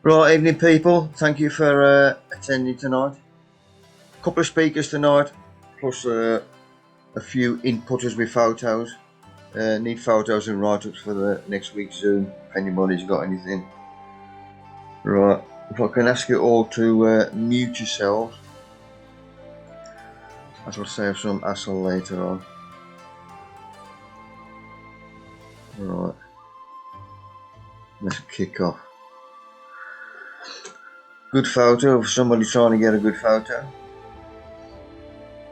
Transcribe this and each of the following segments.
Right, evening people, thank you for attending tonight. Couple of speakers tonight, plus a few inputters with photos. Need photos and write-ups for the next week's Zoom, if anybody's got anything. Right, if I can ask you all to mute yourselves, as we'll save some hassle later on. Right, let's kick off. Good photo of somebody trying to get a good photo.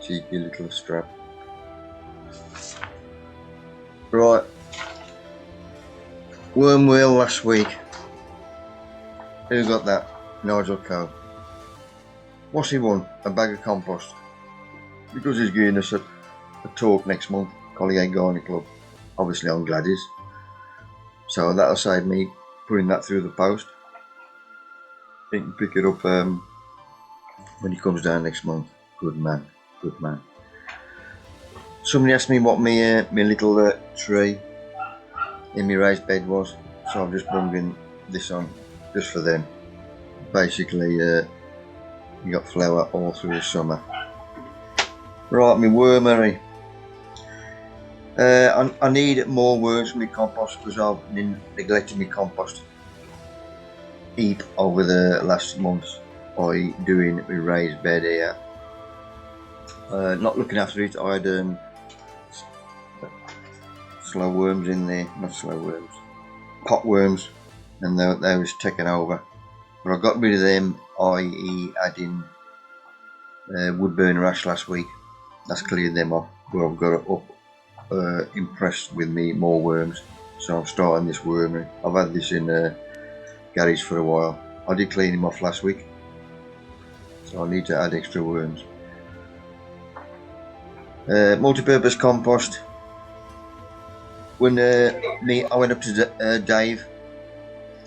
Cheeky little strap. Right, worm wheel last week. Who got that? Nigel Cole. What's he won? A bag of compost. Because he's giving us a talk next month, Collier Garden Club. Obviously on Gladys. So that'll save me putting that through the post. He can pick it up when he comes down next month. Good man, good man. Somebody asked me what my little tree in my raised bed was, so I've just bringing this on just for them. Basically, you got flower all through the summer. Right, my wormery. I need more worms for my compost because I've been neglecting my compost heap over the last months by doing my raised bed here. Not looking after it. I had slow worms in there, not slow worms, pot worms, and they was taken over. But I got rid of them, i.e. adding wood burner ash last week. That's cleared them off, but I've got it up impressed with me more worms, so I'm starting this wormery. I've had this in garage for a while. I did clean him off last week, so I need to add extra worms. Multi-purpose compost. When I went up to Dave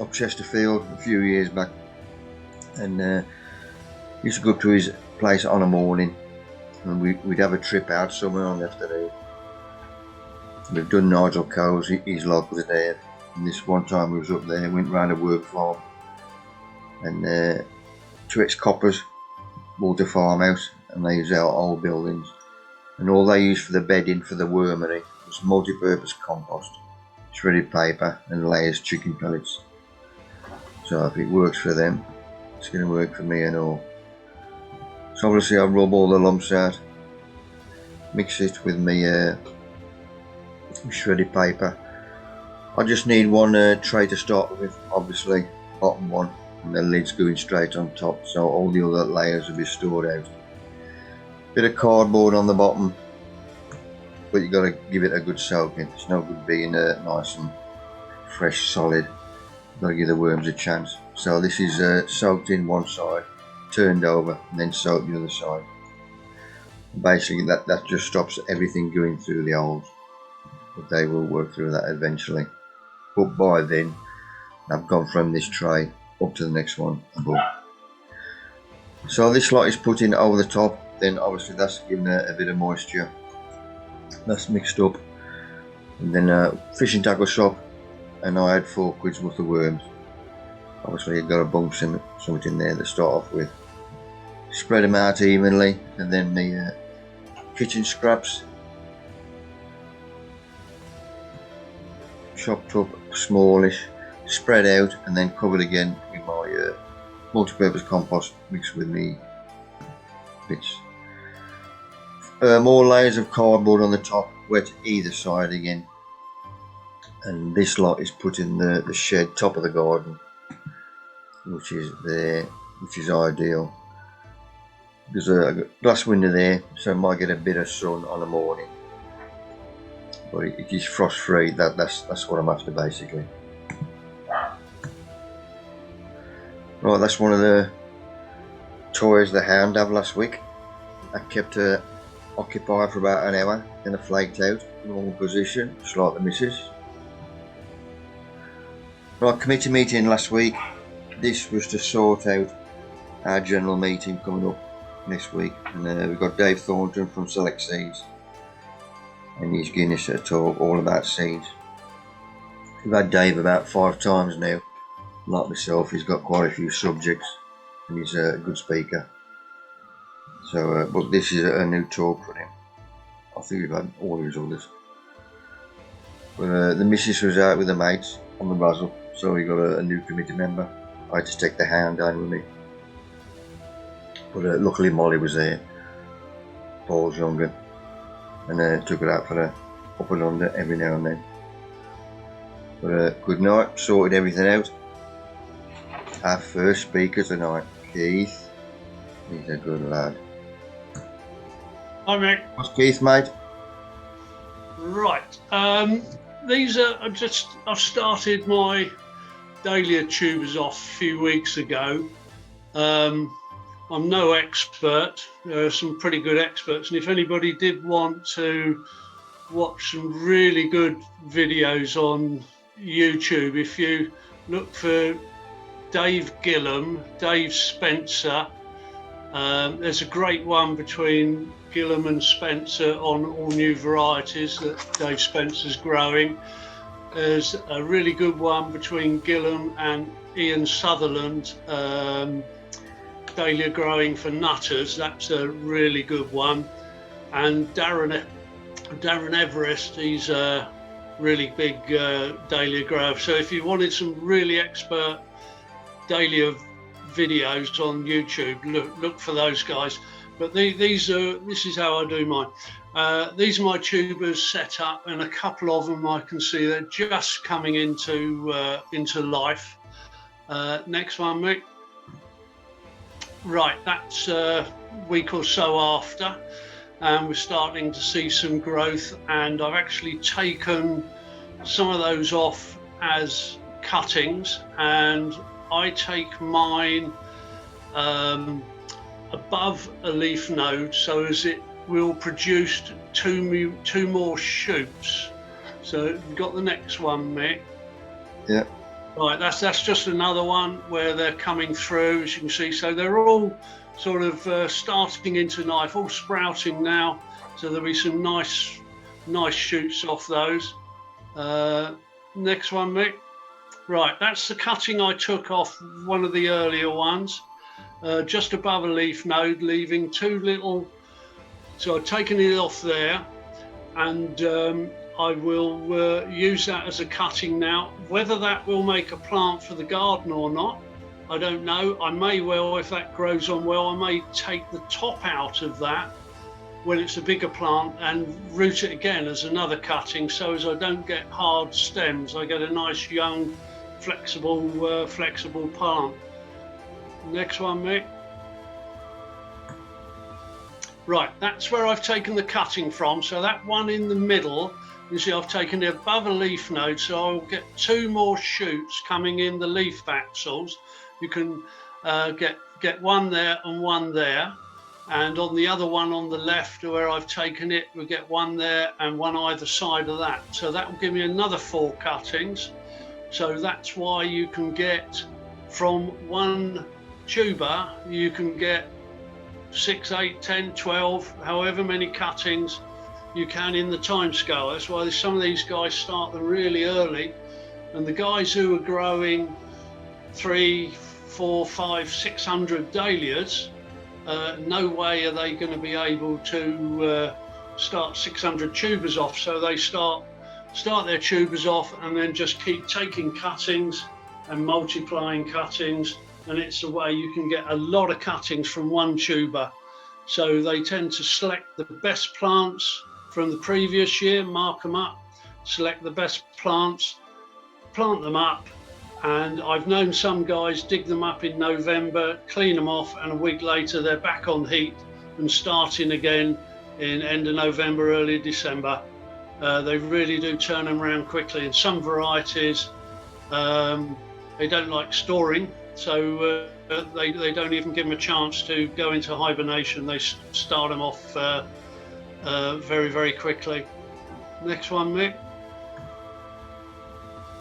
up Chesterfield a few years back, and used to go up to his place on a morning, and we'd have a trip out somewhere on the afternoon. We've done Nigel Cole's, his log was there, and this one time we was up there, went round a work farm, and 2 ex-coppers bought a farmhouse, and they used our old buildings, and all they used for the bedding for the wormery was multi-purpose compost, shredded paper and layers chicken pellets. So if it works for them, it's going to work for me and all. So obviously I rub all the lumps out, mix it with me shredded paper. I just need one tray to start with, obviously, bottom one, and the lid's going straight on top, so all the other layers will be stored out. Bit of cardboard on the bottom, but you got to give it a good soaking. It's no good being nice and fresh, solid. Got to give the worms a chance. So this is soaked in one side, turned over, and then soaked the other side. Basically, that just stops everything going through the holes, but they will work through that eventually. But by then, I've gone from this tray up to the next one above. So this lot is put in over the top. Then obviously that's giving a bit of moisture. That's mixed up, and then fishing tackle shop, and I had 4 quid's worth of worms. Obviously you've got to bunk something in there to start off with. Spread them out evenly, and then the kitchen scraps, chopped up smallish, spread out, and then covered again with my multi-purpose compost mixed with me bits. More layers of cardboard on the top, wet either side again, and this lot is put in the shed top of the garden, which is there, which is ideal. There's a glass window there, so I might get a bit of sun on the morning, but it is frost free. That's what I'm after basically. Right, that's one of the toys the hound had last week. I kept her occupied for about an hour, then I flaked out, normal position, just like the missus. Right, committee meeting last week. This was to sort out our general meeting coming up next week, and we've got Dave Thornton from Select Seeds, and he's giving us a talk all about seeds. We've had Dave about 5 times now, Like myself, he's got quite a few subjects, and he's a good speaker. So, but this is a new talk for him. I think we've had all his others. But the missus was out with the mates on the Razzle, so we got a new committee member. I had to take the hound down with me. But luckily Molly was there, Paul's younger, and took her out for a up and under every now and then. But good night, sorted everything out. Our first speaker tonight, Keith. He's a good lad. Hi, Mick. What's Keith, mate? Right. These are I've started my dahlia tubers off a few weeks ago. I'm no expert. There are some pretty good experts, and if anybody did want to watch some really good videos on YouTube, if you look for Dave Gillam, Dave Spencer, there's a great one between Gillam and Spencer on all new varieties that Dave Spencer's growing. There's a really good one between Gillam and Ian Sutherland, dahlia growing for nutters. That's a really good one. And Darren Everest, he's a really big dahlia grower. So if you wanted some really expert dahlia videos on YouTube, look for those guys. But this is how I do mine. These are my tubers set up, and a couple of them I can see they're just coming into life. Next one, Mick. Right, that's a week or so after, and we're starting to see some growth, and I've actually taken some of those off as cuttings, and I take mine above a leaf node, so as it will produce two more shoots. So you've got the next one, Mick. Yeah. Right, that's just another one where they're coming through, as you can see. So they're all sort of starting into life, all sprouting now. So there'll be some nice shoots off those. Next one, Mick. Right, that's the cutting I took off one of the earlier ones, just above a leaf node, leaving two little. So I've taken it off there, and I will use that as a cutting now. Whether that will make a plant for the garden or not, I don't know. I may well, if that grows on well, I may take the top out of that when it's a bigger plant and root it again as another cutting, so as I don't get hard stems. I get a nice young, flexible plant. Next one, Mick. Right, that's where I've taken the cutting from. So that one in the middle, you see I've taken it above a leaf node, so I'll get two more shoots coming in the leaf axils. You can get one there and one there. And on the other one on the left where I've taken it, we get one there and one either side of that. So that will give me another 4 cuttings. So that's why you can get from one tuber, you can get 6, 8, 10, 12, however many cuttings you can in the time scale. That's why some of these guys start them really early. And the guys who are growing 3, 4, 5, 600 dahlias, no way are they going to be able to start 600 tubers off. So they start their tubers off and then just keep taking cuttings and multiplying cuttings, and it's a way you can get a lot of cuttings from one tuber. So they tend to select the best plants from the previous year, mark them up, select the best plants, plant them up, and I've known some guys dig them up in November, clean them off, and a week later they're back on heat and starting again in end of November, early December. They really do turn them around quickly. And some varieties, they don't like storing, so they don't even give them a chance to go into hibernation. They start them off very, very quickly. Next one, Mick.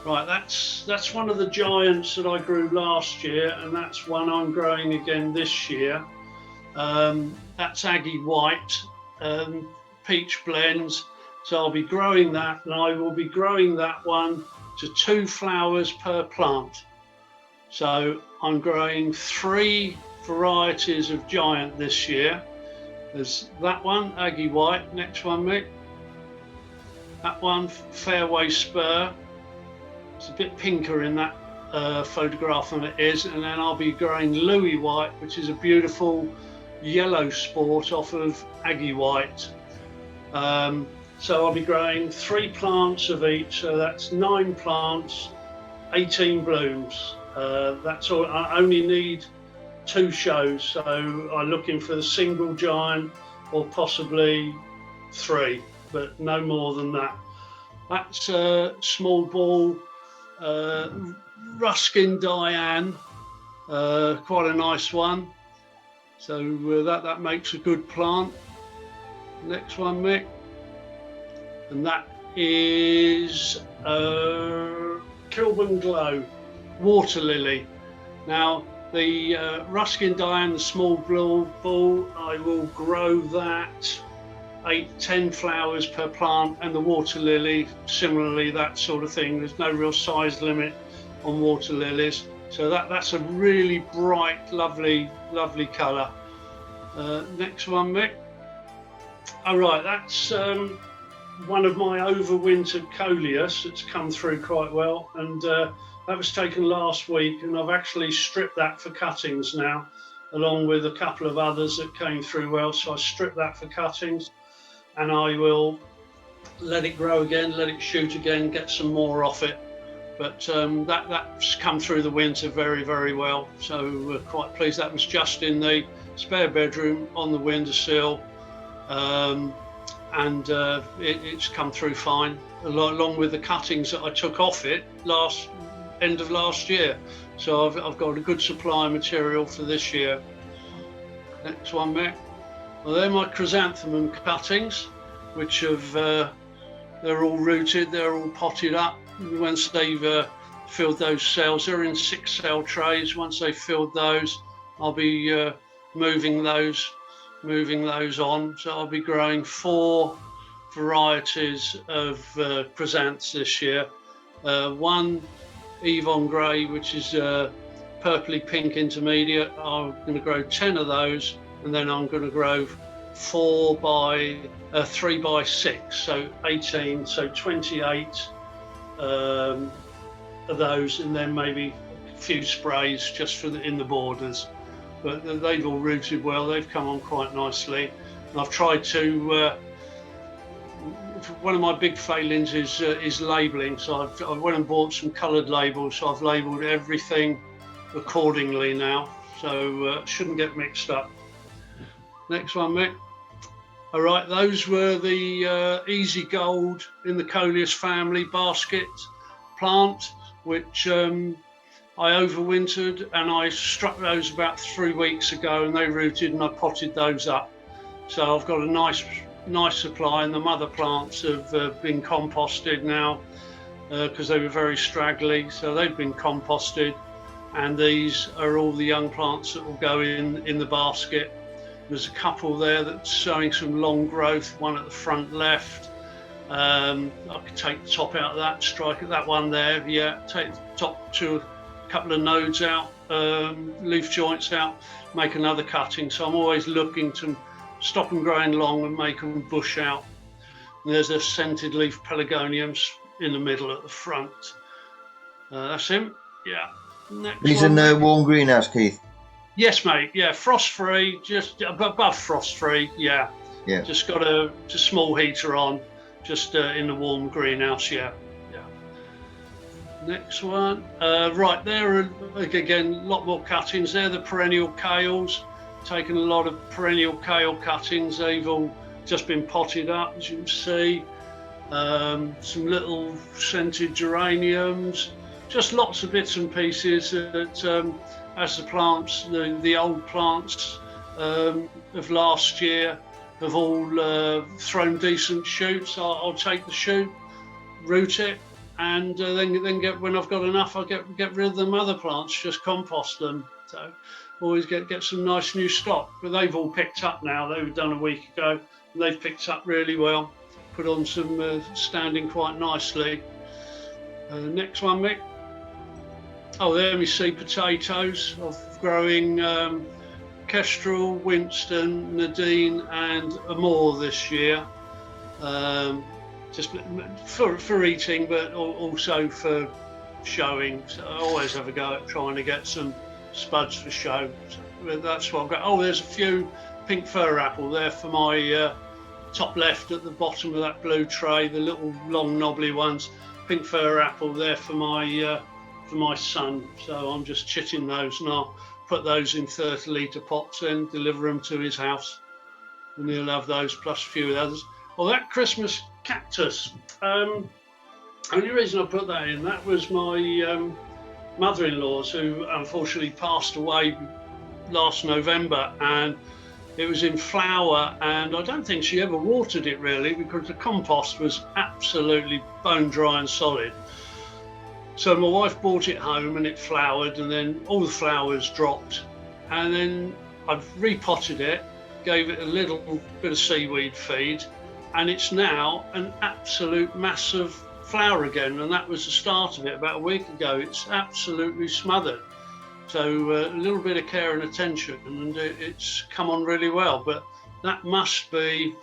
Right, that's one of the giants that I grew last year, and that's one I'm growing again this year. That's Aggie White, peach blends. So I'll be growing that, and I will be growing that one to 2 flowers per plant. So I'm growing 3 varieties of giant this year. There's that one, Aggie White. Next one, Mick. That one, Fairway Spur. It's a bit pinker in that photograph than it is. And then I'll be growing Louis White, which is a beautiful yellow sport off of Aggie White. So I'll be growing 3 plants of each. So that's 9 plants, 18 blooms. That's all. I only need 2 shows, so I'm looking for the single giant or possibly 3, but no more than that. That's a small ball Ruskin Diane, quite a nice one. So that makes a good plant. Next one, Mick, and that is Kilburn Glow Water Lily. Now the Ruskin Diane, the small ball, I will grow that 8-10 flowers per plant, and the water lily similarly, that sort of thing. There's no real size limit on water lilies, so that's a really bright, lovely colour. Next one, Mick. All right, that's one of my overwintered coleus that's come through quite well, and that was taken last week, and I've actually stripped that for cuttings now, along with a couple of others that came through well. So I stripped that for cuttings, and I will let it grow again, let it shoot again, get some more off it. But that's come through the winter very, very well. So we're quite pleased. That was just in the spare bedroom on the windowsill, and it's come through fine, along with the cuttings that I took off it end of last year. So I've got a good supply of material for this year. Next one, Mick. Well, they're my chrysanthemum cuttings, which have they're all rooted, they're all potted up. Once they've filled those cells, they're in 6 cell trays. Once they've filled those, I'll be moving those on. So I'll be growing 4 varieties of chrysanths this year. One Yvonne Grey, which is purpley pink intermediate. I'm going to grow 10 of those, and then I'm going to grow 3 by 6, so 18, so 28 of those, and then maybe a few sprays just for in the borders. But they've all rooted well. They've come on quite nicely. And I've tried to. One of my big failings is labelling. So I went and bought some coloured labels. So I've labelled everything accordingly now. So shouldn't get mixed up. Next one, Mick. All right, those were the Easy Gold in the Coleus family basket plant, which I overwintered, and I struck those about 3 weeks ago, and they rooted, and I potted those up. So I've got a nice supply, and the mother plants have been composted now because they were very straggly, so they've been composted, and these are all the young plants that will go in the basket. There's a couple there that's showing some long growth, one at the front left. I could take the top out of that, strike at that one there, yeah, take the top a couple of nodes out, leaf joints out, make another cutting. So I'm always looking to stop them growing long and make them bush out. And there's a scented leaf pelargoniums in the middle at the front. That's him, yeah. Next He's one, in the warm greenhouse, Keith. Yes, mate. Yeah, frost-free, just above frost-free. Yeah. Yeah. Just got a small heater on, just in the warm greenhouse. Yeah. Yeah. Next one. Right, there are again a lot more cuttings. They're the perennial kales. Taken a lot of perennial kale cuttings. They've all just been potted up, as you can see. Some little scented geraniums. Just lots of bits and pieces that. As the plants, the old plants of last year have all thrown decent shoots, I'll take the shoot, root it, and then get, when I've got enough, I'll get rid of the mother plants, just compost them. So always get some nice new stock. But they've all picked up now. They were done a week ago, and they've picked up really well. Put on some standing quite nicely. Next one, Mick. Oh, there we see potatoes. Of growing Kestrel, Winston, Nadine and Amore this year. Just for eating, but also for showing. So I always have a go at trying to get some spuds for show. So that's what I've got. Oh, there's a few pink fir apple there for my top left at the bottom of that blue tray, the little long knobbly ones. Pink fir apple there for my son. So I'm just chitting those, and I'll put those in 30-litre pots and deliver them to his house. And he'll have those plus a few others. Well, that Christmas cactus, only reason I put that in, that was my mother-in-law's, who unfortunately passed away last November, and it was in flower, and I don't think she ever watered it really, because the compost was absolutely bone dry and solid. So my wife brought it home and it flowered, and then all the flowers dropped, and then I've repotted it, gave it a little bit of seaweed feed, and it's now an absolute massive flower again, and that was the start of it about a week ago. It's absolutely smothered. So a little bit of care and attention, and it's come on really well. But that must be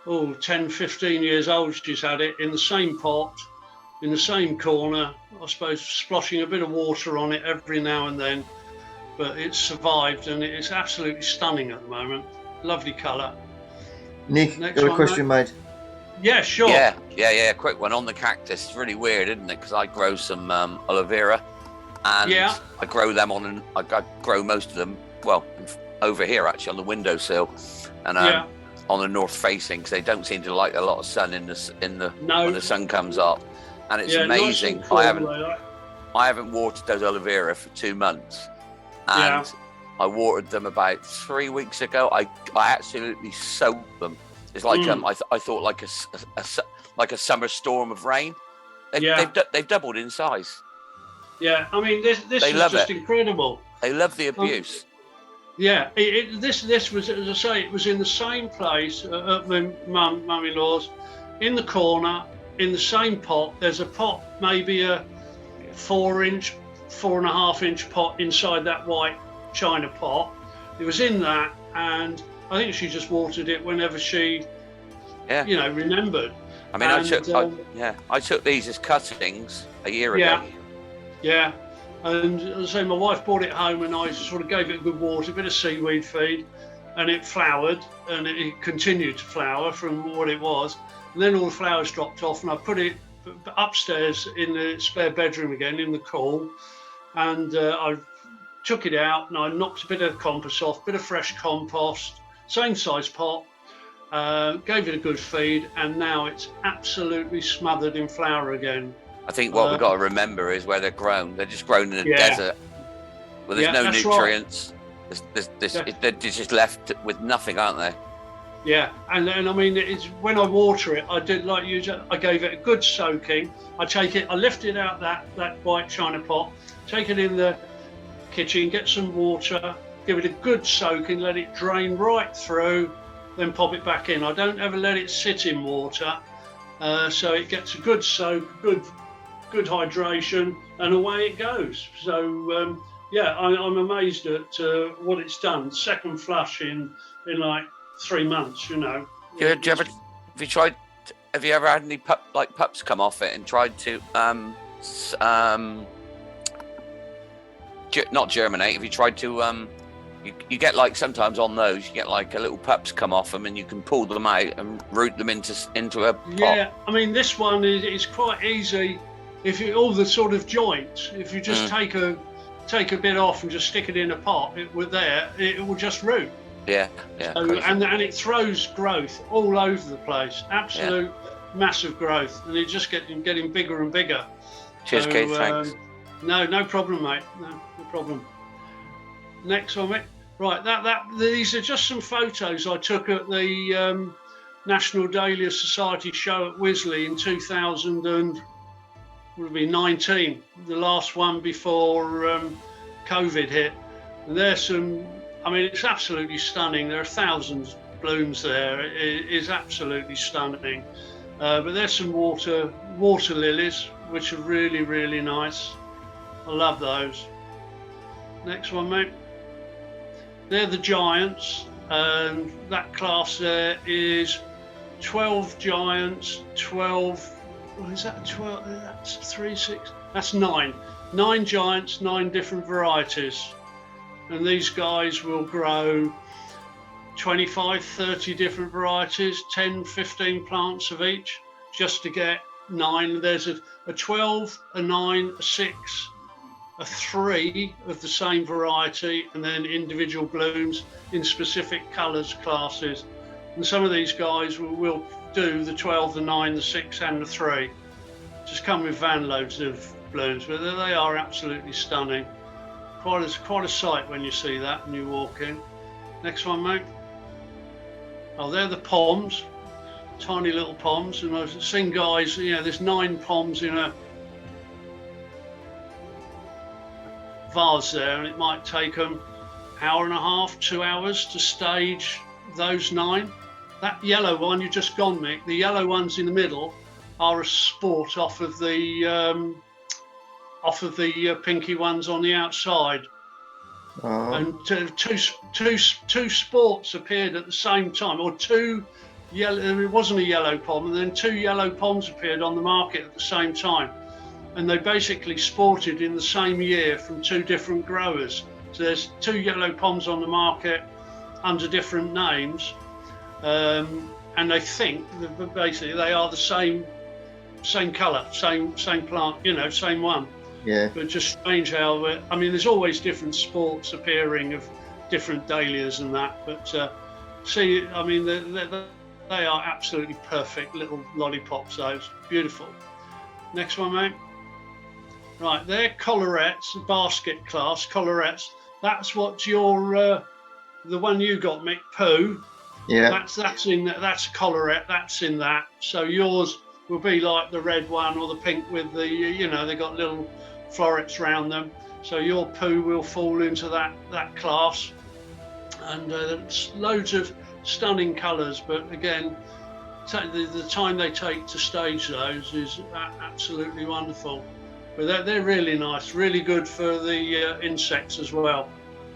10, 15 years old. She's had it in the same pot, in the same corner, I suppose, splashing a bit of water on it every now and then. But it's survived, and it's absolutely stunning at the moment. Lovely colour. Nick, got a question, mate? Yeah, sure. Yeah. Quick one on the cactus. It's really weird, isn't it? Because I grow some aloe vera, and I grow them I grow most of them. Well, over here actually on the windowsill, and on the north facing, because they don't seem to like a lot of sun when the sun comes up, and it's amazing. Nice and cool, I haven't watered those aloe vera for 2 months, and I watered them about 3 weeks ago. I absolutely soaked them. It's like I thought like a summer storm of rain. They've doubled in size. Yeah, I mean this is just incredible. They love the abuse. This was, as I say, it was in the same place at my mum-in-law's, in the corner, in the same pot. There's a pot, maybe a 4.5-inch pot inside that white china pot. It was in that, and I think she just watered it whenever she, remembered. I mean, I took these as cuttings a year ago. Yeah, and as I say, my wife brought it home, and I sort of gave it a good water, a bit of seaweed feed, and it flowered, and it continued to flower from what it was. And then all the flowers dropped off, and I put it upstairs in the spare bedroom again in the cool, and I took it out and I knocked a bit of compost off, bit of fresh compost, same size pot, gave it a good feed, and now it's absolutely smothered in flower again. I think what we've got to remember is where they're grown. They're just grown in a desert where there's no nutrients. Right. They're just left with nothing, aren't they? Yeah, and I mean, it's when I water it, I did like you. I gave it a good soaking. I lift it out that white china pot, take it in the kitchen, get some water, give it a good soaking, let it drain right through, then pop it back in. I don't ever let it sit in water, so it gets a good soak, good hydration, and away it goes. So I'm amazed at what it's done. Second flush in like 3 months, Have you ever had any pups come off it and tried to not germinate? Have you tried to you get like sometimes on those you get like a little pups come off them, and you can pull them out and root them into a pot? Yeah, I mean this one is quite easy. If you all the sort of joints, if you just take a bit off and just stick it in a pot, it will just root. Yeah. So, and it throws growth all over the place. Absolute massive growth, and it's just getting bigger and bigger. Cheers, Keith. Thanks. No problem, mate. No problem. Next one, mate. Right, these are just some photos I took at the National Dahlia Society show at Wisley in 2019, the last one before COVID hit. And there's some. I mean, it's absolutely stunning. There are thousands of blooms there. It is absolutely stunning. But there's some water lilies, which are really, really nice. I love those. Next one, mate. They're the giants, and that class there is 12 giants, 12, what is that, 12, that's 3, 6, that's 9. 9 giants, 9 different varieties. And these guys will grow 25, 30 different varieties, 10, 15 plants of each, just to get 9. There's a 12, a 9, a 6, a 3 of the same variety, and then individual blooms in specific colours classes. And some of these guys will do the 12, the 9, the 6 and the 3. Just come with van loads of blooms, but they are absolutely stunning. Quite a sight when you see that and you walk in. Next one, mate. Oh, they're the poms, tiny little poms. And I've seen guys, you know, there's 9 poms in a vase there, and it might take them an hour and a half, 2 hours to stage those 9. That yellow one you just gone, Mick, the yellow ones in the middle are a sport off of the pinky ones on the outside. And two sports appeared at the same time, or 2 yellow, it wasn't a yellow pom, and then 2 yellow poms appeared on the market at the same time. And they basically sported in the same year from 2 different growers. So there's 2 yellow poms on the market under different names, and they think that basically they are the same colour, same plant, you know, same one. Yeah. But just strange how, I mean, there's always different sports appearing of different dahlias and that. But see, I mean, they are absolutely perfect little lollipops. Those beautiful. Next one, mate. Right, they're collarettes, basket class collarettes. That's what your the one you got, Mick, Pooh. Yeah. That's in that's a collarette. That's in that. So yours will be like the red one or the pink with the, you know, they got little florets around them. So your Pooh will fall into that class. And it's loads of stunning colours, but again, the time they take to stage those is absolutely wonderful. But they're really nice, really good for the insects as well.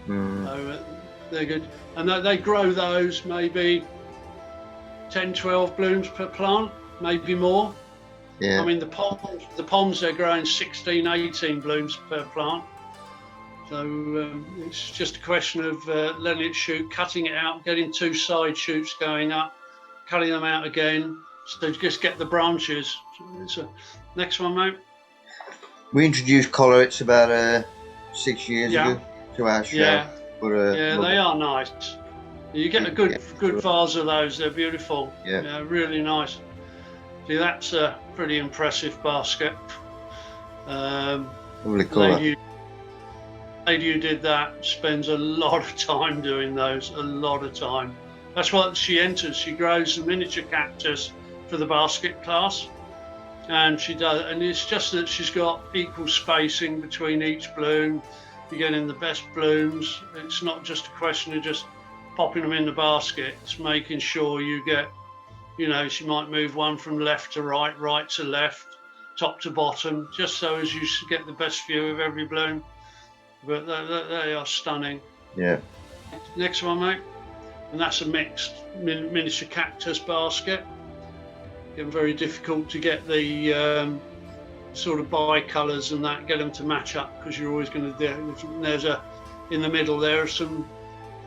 So they're good. And they grow those maybe 10, 12 blooms per plant, maybe more. Yeah. I mean, the poms, they're growing 16, 18 blooms per plant. So it's just a question of letting it shoot, cutting it out, getting 2 side shoots going up, cutting them out again, so just get the branches. So, next one, mate. We introduced collarettes about 6 years ago to our show. Yeah, but, they are nice. You get a good vase of those. They're beautiful. Yeah, really nice. See, that's a pretty impressive basket. Lovely colour. Lady who did that spends a lot of time doing those, a lot of time. That's what she enters. She grows a miniature cactus for the basket class, and she does. And it's just that she's got equal spacing between each bloom. You're getting the best blooms. It's not just a question of just popping them in the basket. It's making sure you get, you know, she might move one from left to right, right to left, top to bottom, just so as you get the best view of every bloom. But they are stunning. Yeah. Next one, mate. And that's a mixed miniature cactus basket. Getting very difficult to get the sort of bi-colours and that, get them to match up, because you're always going to do. There's in the middle there are some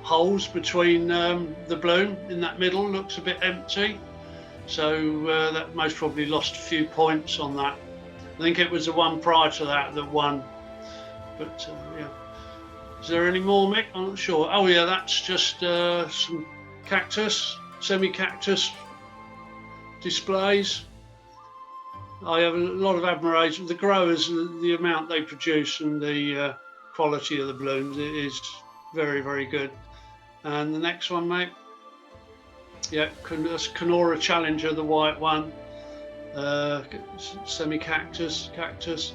holes between the bloom. In that middle looks a bit empty. So that most probably lost a few points on that. I think it was the one prior to that won. But yeah, is there any more, Mick? I'm not sure. Oh yeah, that's just some cactus, semi-cactus displays. I have a lot of admiration for the growers, the amount they produce and the quality of the blooms. It is very, very good. And the next one, mate. Yeah, that's Canora Challenger, the white one. Semi-cactus, cactus.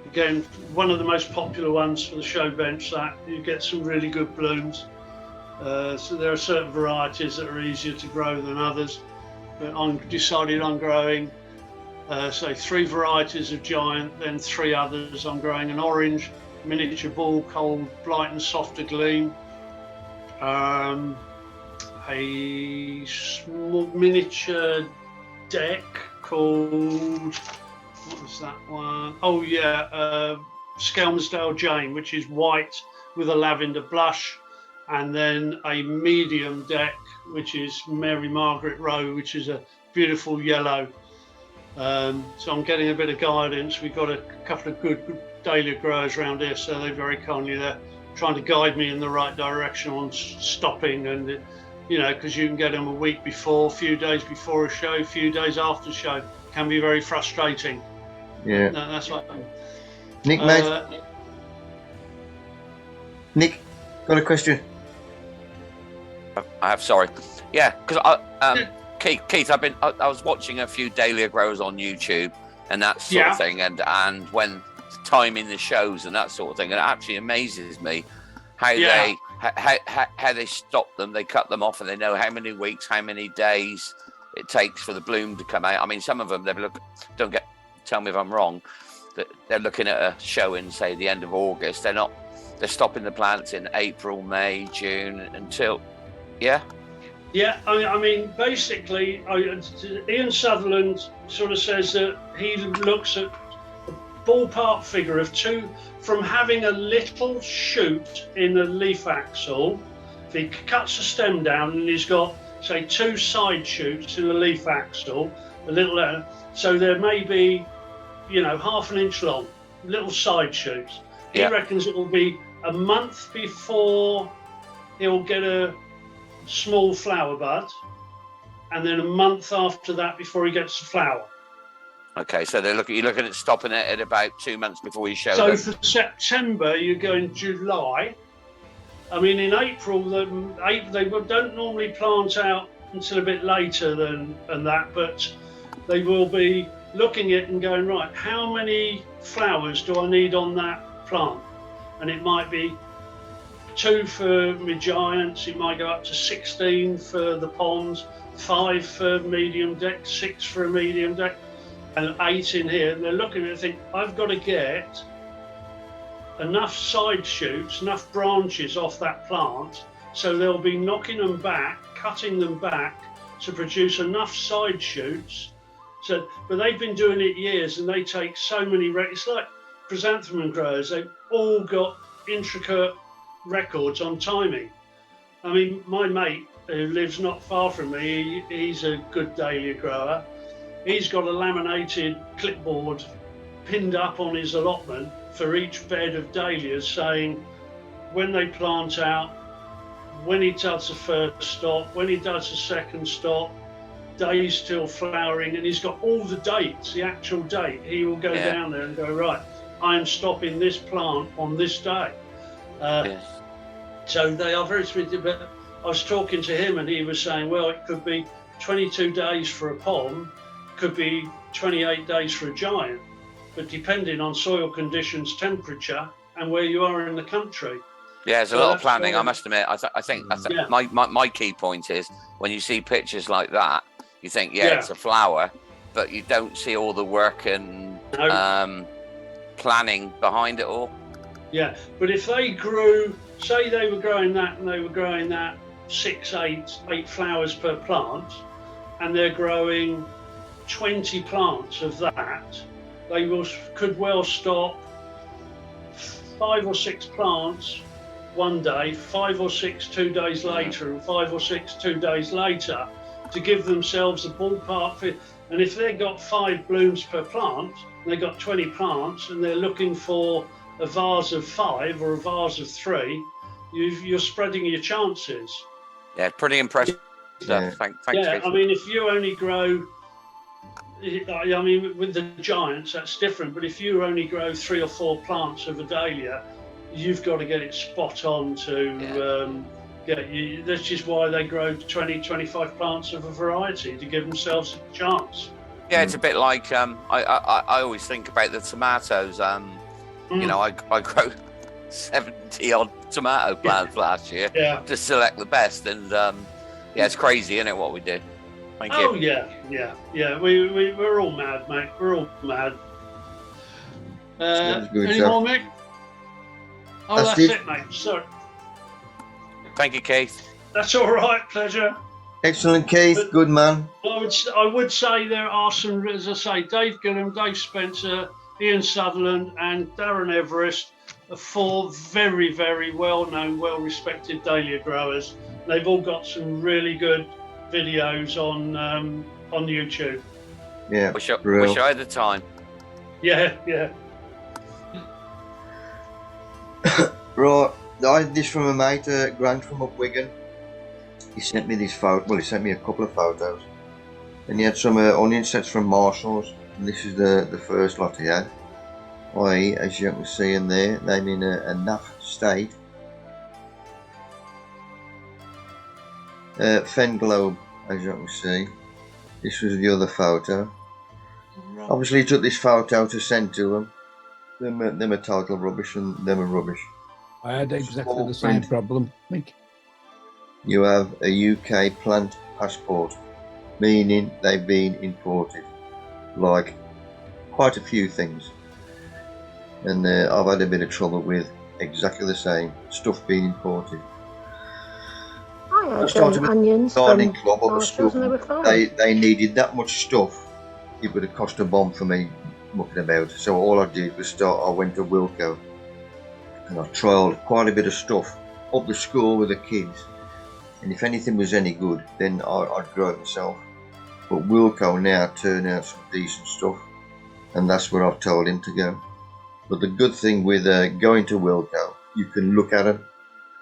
Again, one of the most popular ones for the show bench, that you get some really good blooms. So there are certain varieties that are easier to grow than others, but I decided on growing So 3 varieties of giant, then 3 others. I'm growing an orange, miniature ball, cold, blight and softer gleam. A small miniature deck called, what was that one? Oh yeah, Skelmersdale Jane, which is white with a lavender blush, and then a medium deck, which is Mary Margaret Rowe, which is a beautiful yellow. So I'm getting a bit of guidance. We've got a couple of good dahlia growers around here, so they're very kindly there trying to guide me in the right direction on stopping, and you know, because you can get them a week before, a few days before a show, a few days after show. Can be very frustrating. Yeah. No, that's what. Nick, mate. Nick, got a question. I have, sorry. Yeah, because Keith, I was watching a few dahlia growers on YouTube and that sort of thing, and when timing the shows and that sort of thing, and it actually amazes me how how they stop them, they cut them off, and they know how many weeks, how many days it takes for the bloom to come out. I mean, some of them, tell me if I'm wrong, that they're looking at a show in, say, the end of August. They're stopping the plants in April, May, June until, Yeah, I mean, basically, Ian Sutherland sort of says that he looks at a ballpark figure of 2, from having a little shoot in a leaf axil. If he cuts the stem down and he's got, say, 2 side shoots in a leaf axil, so there may be, you know, ½ an inch long, little side shoots. He reckons it will be a month before he'll get a small flower bud, and then a month after that before he gets the flower. Okay, so you're looking at stopping it at about 2 months before you show So them. for September, you go in July. I mean, in April, they don't normally plant out until a bit later than that, but they will be looking at it and going, right, how many flowers do I need on that plant? And it might be 2 for my giants, it might go up to 16 for the ponds, 5 for medium deck, 6 for a medium deck, and 8 in here. And they're looking at it and think, I've got to get enough side shoots, enough branches off that plant, so they'll be knocking them back, cutting them back to produce enough side shoots. So, but they've been doing it years, and they take so many, it's like chrysanthemum growers, they've all got intricate records on timing. I mean, my mate who lives not far from me, he's a good dahlia grower. He's got a laminated clipboard pinned up on his allotment for each bed of dahlias, saying when they plant out, when he does the first stop, when he does the second stop, days till flowering, and he's got all the dates, the actual date. He will go down there and go, right, I'm stopping this plant on this day. So they are very sweet. But I was talking to him and he was saying, well, it could be 22 days for a pom, could be 28 days for a giant, but depending on soil conditions, temperature, and where you are in the country. Yeah, there's a lot of planning, I must admit. I think my key point is when you see pictures like that, you think, it's a flower, but you don't see all the work and planning behind it all. Yeah, but if they grew, say they were growing that and they were growing that 8 flowers per plant, and they're growing 20 plants of that, they could well stop 5 or 6 plants one day, 5 or 6 2 days later, and 5 or 6 2 days later, to give themselves a ballpark fit. And if they've got 5 blooms per plant, and they've got 20 plants, and they're looking for a vase of 5 or a vase of 3, you're spreading your chances. Yeah, pretty impressive stuff. Thanks. I mean, if you only grow, I mean, with the giants, that's different, but if you only grow 3 or 4 plants of a dahlia, you've got to get it spot on to get you. That's just why they grow 20, 25 plants of a variety, to give themselves a chance. Yeah, it's a bit like, I always think about the tomatoes. You know, I grew 70 odd tomato plants last year to select the best, and it's crazy, isn't it, what we did? Thank you. Oh yeah. We're all mad, mate. We're all mad. Sounds good, Any sir. more, Mick? Oh, that's it, mate. Sorry. Thank you, Keith. That's all right. Pleasure. Excellent, Keith. But- Good man. I would say there are some, as I say, Dave Gillam, Dave Spencer, Ian Sutherland, and Darren Everest are 4 very, very well-known, well-respected dahlia growers. They've all got some really good videos on YouTube. Yeah. Wish I had the time. Yeah. Right. I had this from a mate, Grant from up Wigan. He sent me this photo. Well, he sent me a couple of photos, and he had some onion sets from Marshalls. And this is the first lot he had. As you can see in there, they're in a naff state. Fen Globe, as you can see. This was the other photo. Obviously, he took this photo to send to them. Them are total rubbish, and them are rubbish. I had exactly the same problem, Mick. You have a UK plant passport, meaning they've been imported, like quite a few things. And I've had a bit of trouble with exactly the same stuff being imported. I had onions from Gardening club or Marshalls and they were school, fine. they needed that much stuff. It would have cost a bomb for me mucking about. So all I did was I went to Wilco and I trialled quite a bit of stuff up the school with the kids. And if anything was any good, then I'd grow it myself. But Wilco now turned out some decent stuff, and that's where I've told him to go. But the good thing with going to Wilco, you can look at them.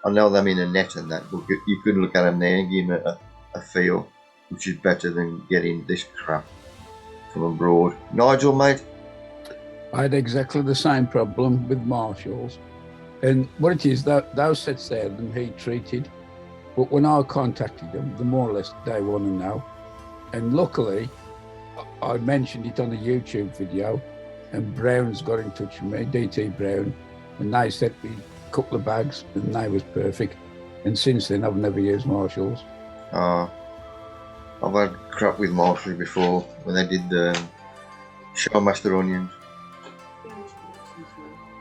I know them in a net and that, but you can look at them there and give them a feel, which is better than getting this crap from abroad. Nigel, mate? I had exactly the same problem with Marshalls. And what it is, those sets there, them heat treated. But when I contacted them, the more or less they want to know. And luckily, I mentioned it on a YouTube video, and Brown's got in touch with me, DT Brown, and they sent me a couple of bags, and they was perfect. And since then, I've never used Marshalls. I've had crap with Marshalls before when they did the Showmaster onions.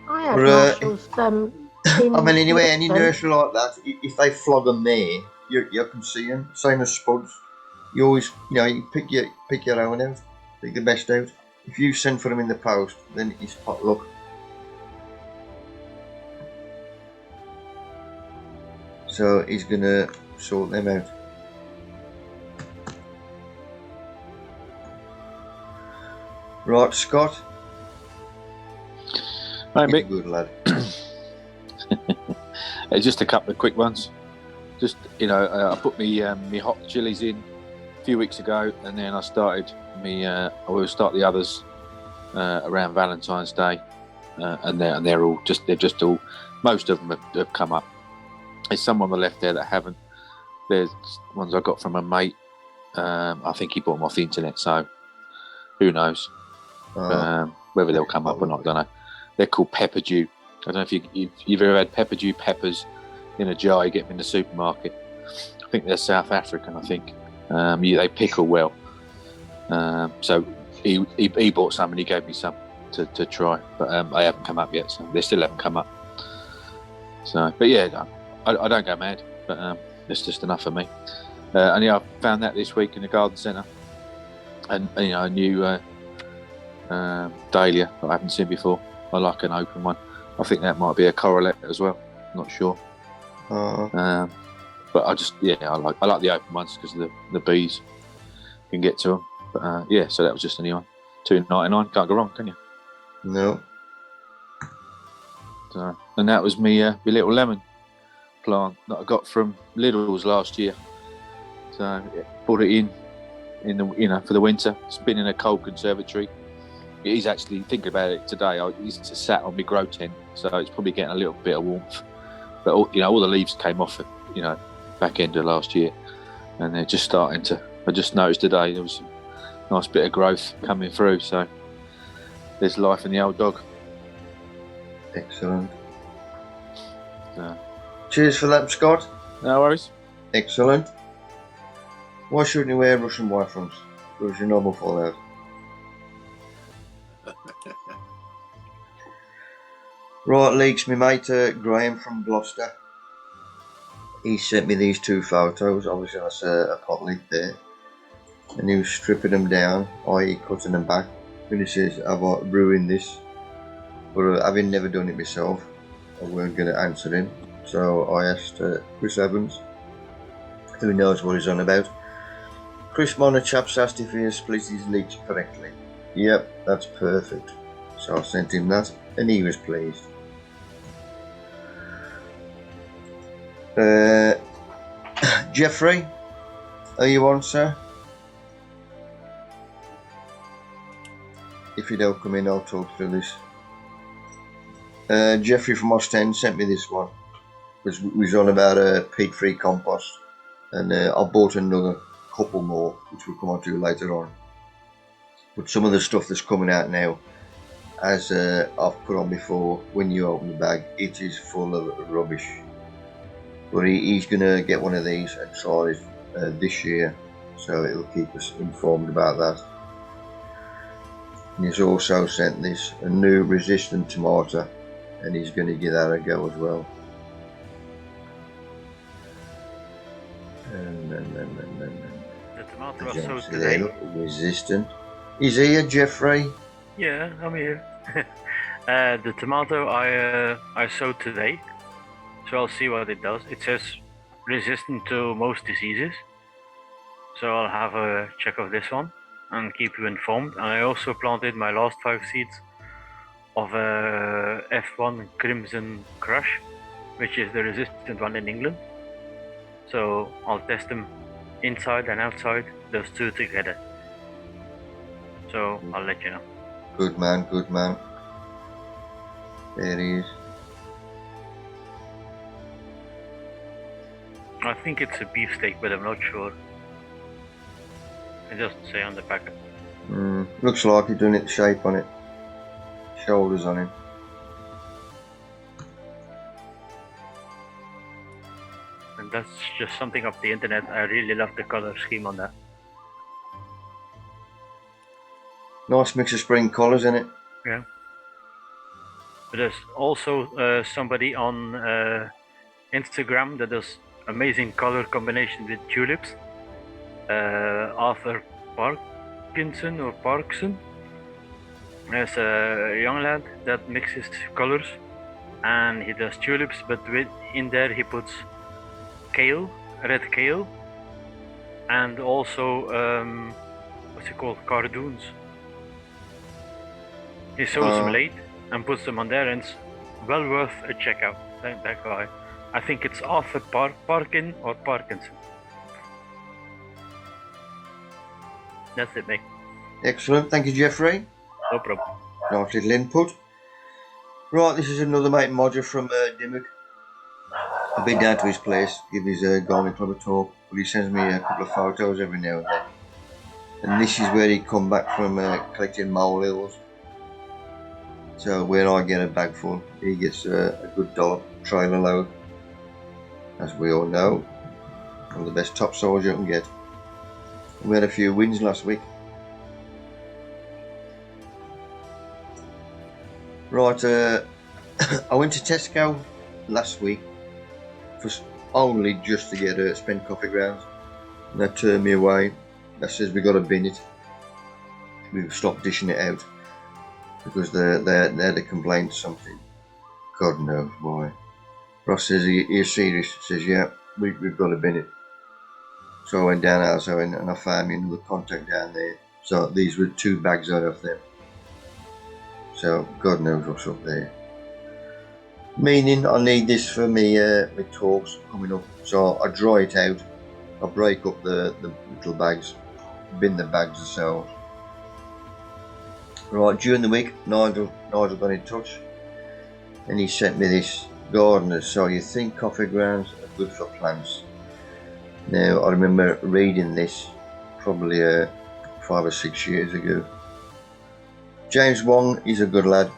I had Marshalls. I mean, anyway, any nursery like that, if they flog them there, you can see them. Same as spuds. You always, you pick your own out, pick the best out. If you send for them in the post, then it's pot luck. So he's gonna sort them out. Right, Scott. Hi, He's a Mick. good lad. Just a couple of quick ones. Just I put me hot chilies in a few weeks ago, and then I started I will start the others around Valentine's Day, and they're just all most of them have come up. There's some on the left there that haven't. There's ones I got from a mate. I think he bought them off the internet, so who knows whether they'll come up or not. I don't know. They're called pepper dew. I don't know if you've ever had pepper dew peppers in a jar. You get them in the supermarket. I think they're South African. I think they pickle well. So he bought some and he gave me some to try, but I haven't come up yet. So they still haven't come up. So, but yeah, I don't go mad, but it's just enough for me. And yeah, I found that this week in the garden centre, and a new dahlia that I haven't seen before. I like an open one. I think that might be a correlate as well. Not sure. But I like the open ones because the bees can get to them. But yeah, so that was just a new one. $2.99. Can't go wrong, can you? No. So, and that was me little lemon plant that I got from Lidl's last year. So brought it in the for the winter. It's been in a cold conservatory. It is actually, thinking about it today, it's sat on my grow tent, so it's probably getting a little bit of warmth. But all the leaves came off at back end of last year, and they're just starting to. I just noticed today there was a nice bit of growth coming through, so there's life in the old dog. Excellent. So, Cheers for that, Scott. no worries. Excellent. Why shouldn't you wear Russian white fronts? Because your knob will fall out. Right, Leeks, my mate Graham from Gloucester. He sent me these 2 photos. Obviously, that's a pot leek there. And he was stripping them down, i.e. cutting them back. And he says, have I ruined this? But having never done it myself, I weren't going to answer him. So I asked Chris Evans, who knows what he's on about. Chris Monner chaps asked if he has split his leeks correctly. Yep, that's perfect. So I sent him that, and he was pleased. Jeffrey, are you on, sir? If you don't come in, I'll talk through this. Jeffrey from Ostend sent me this one. It was on about a peat-free compost, and I bought another couple more, which we'll come on to later on. But some of the stuff that's coming out now, as I've put on before, when you open the bag, it is full of rubbish. But he's going to get one of these and try it this year, so it'll keep us informed about that. And he's also sent this, a new resistant tomato, and he's going to give that a go as well. The tomato was sowed today. Resistant. Is he a Jeffrey? Yeah, I'm here. The tomato I sowed today, so I'll see what it does. It says resistant to most diseases, so I'll have a check of this one and keep you informed. And I also planted my last 5 seeds of F1 Crimson Crush, which is the resistant one in England. So I'll test them inside and outside, those 2 together. So I'll let you know. Good man, good man. There he is. I think it's a beefsteak, but I'm not sure. It doesn't say on the packet. Looks like he's doing it shape on it. Shoulders on him. And that's just something off the internet. I really love the color scheme on that. Nice mix of spring colours in it. Yeah. But there's also somebody on Instagram that does amazing color combination with tulips. Arthur Parkinson or Parkson. There's a young lad that mixes colors, and he does tulips, but in there he puts kale, red kale, and also what's it called, cardoons. He sows them late and puts them on there, and it's well worth a check out. That guy, I think it's Arthur Parkin or Parkinson. That's it, mate. Excellent, thank you, Jeffrey. No problem. Nice little input. Right, this is another mate Modger from Dimmock. I've been down to his place, give his gardening club a talk, but he sends me a couple of photos every now and then. And this is where he come back from collecting molehills. So where I get a bag full, he gets a good dollop trailer load. As we all know, one of the best topsoils you can get. We had a few wins last week. Right, I went to Tesco last week for only just to get spent coffee grounds, and they turned me away. That says we got to bin it. We've stopped dishing it out because they had a complaint or something. God knows why. Ross says, "Are you serious?" Says, "Yeah, we've got to bin it." So I went down also and I found me another contact down there. So these were 2 bags out of them. So God knows what's up there. Meaning I need this for me my talks coming up. So I dry it out. I break up the little bags, bin the bags themselves. Right, during the week, Nigel got in touch, and he sent me this. Gardeners, so you think coffee grounds are good for plants? Now I remember reading this probably 5 or 6 years ago. James Wong is a good lad,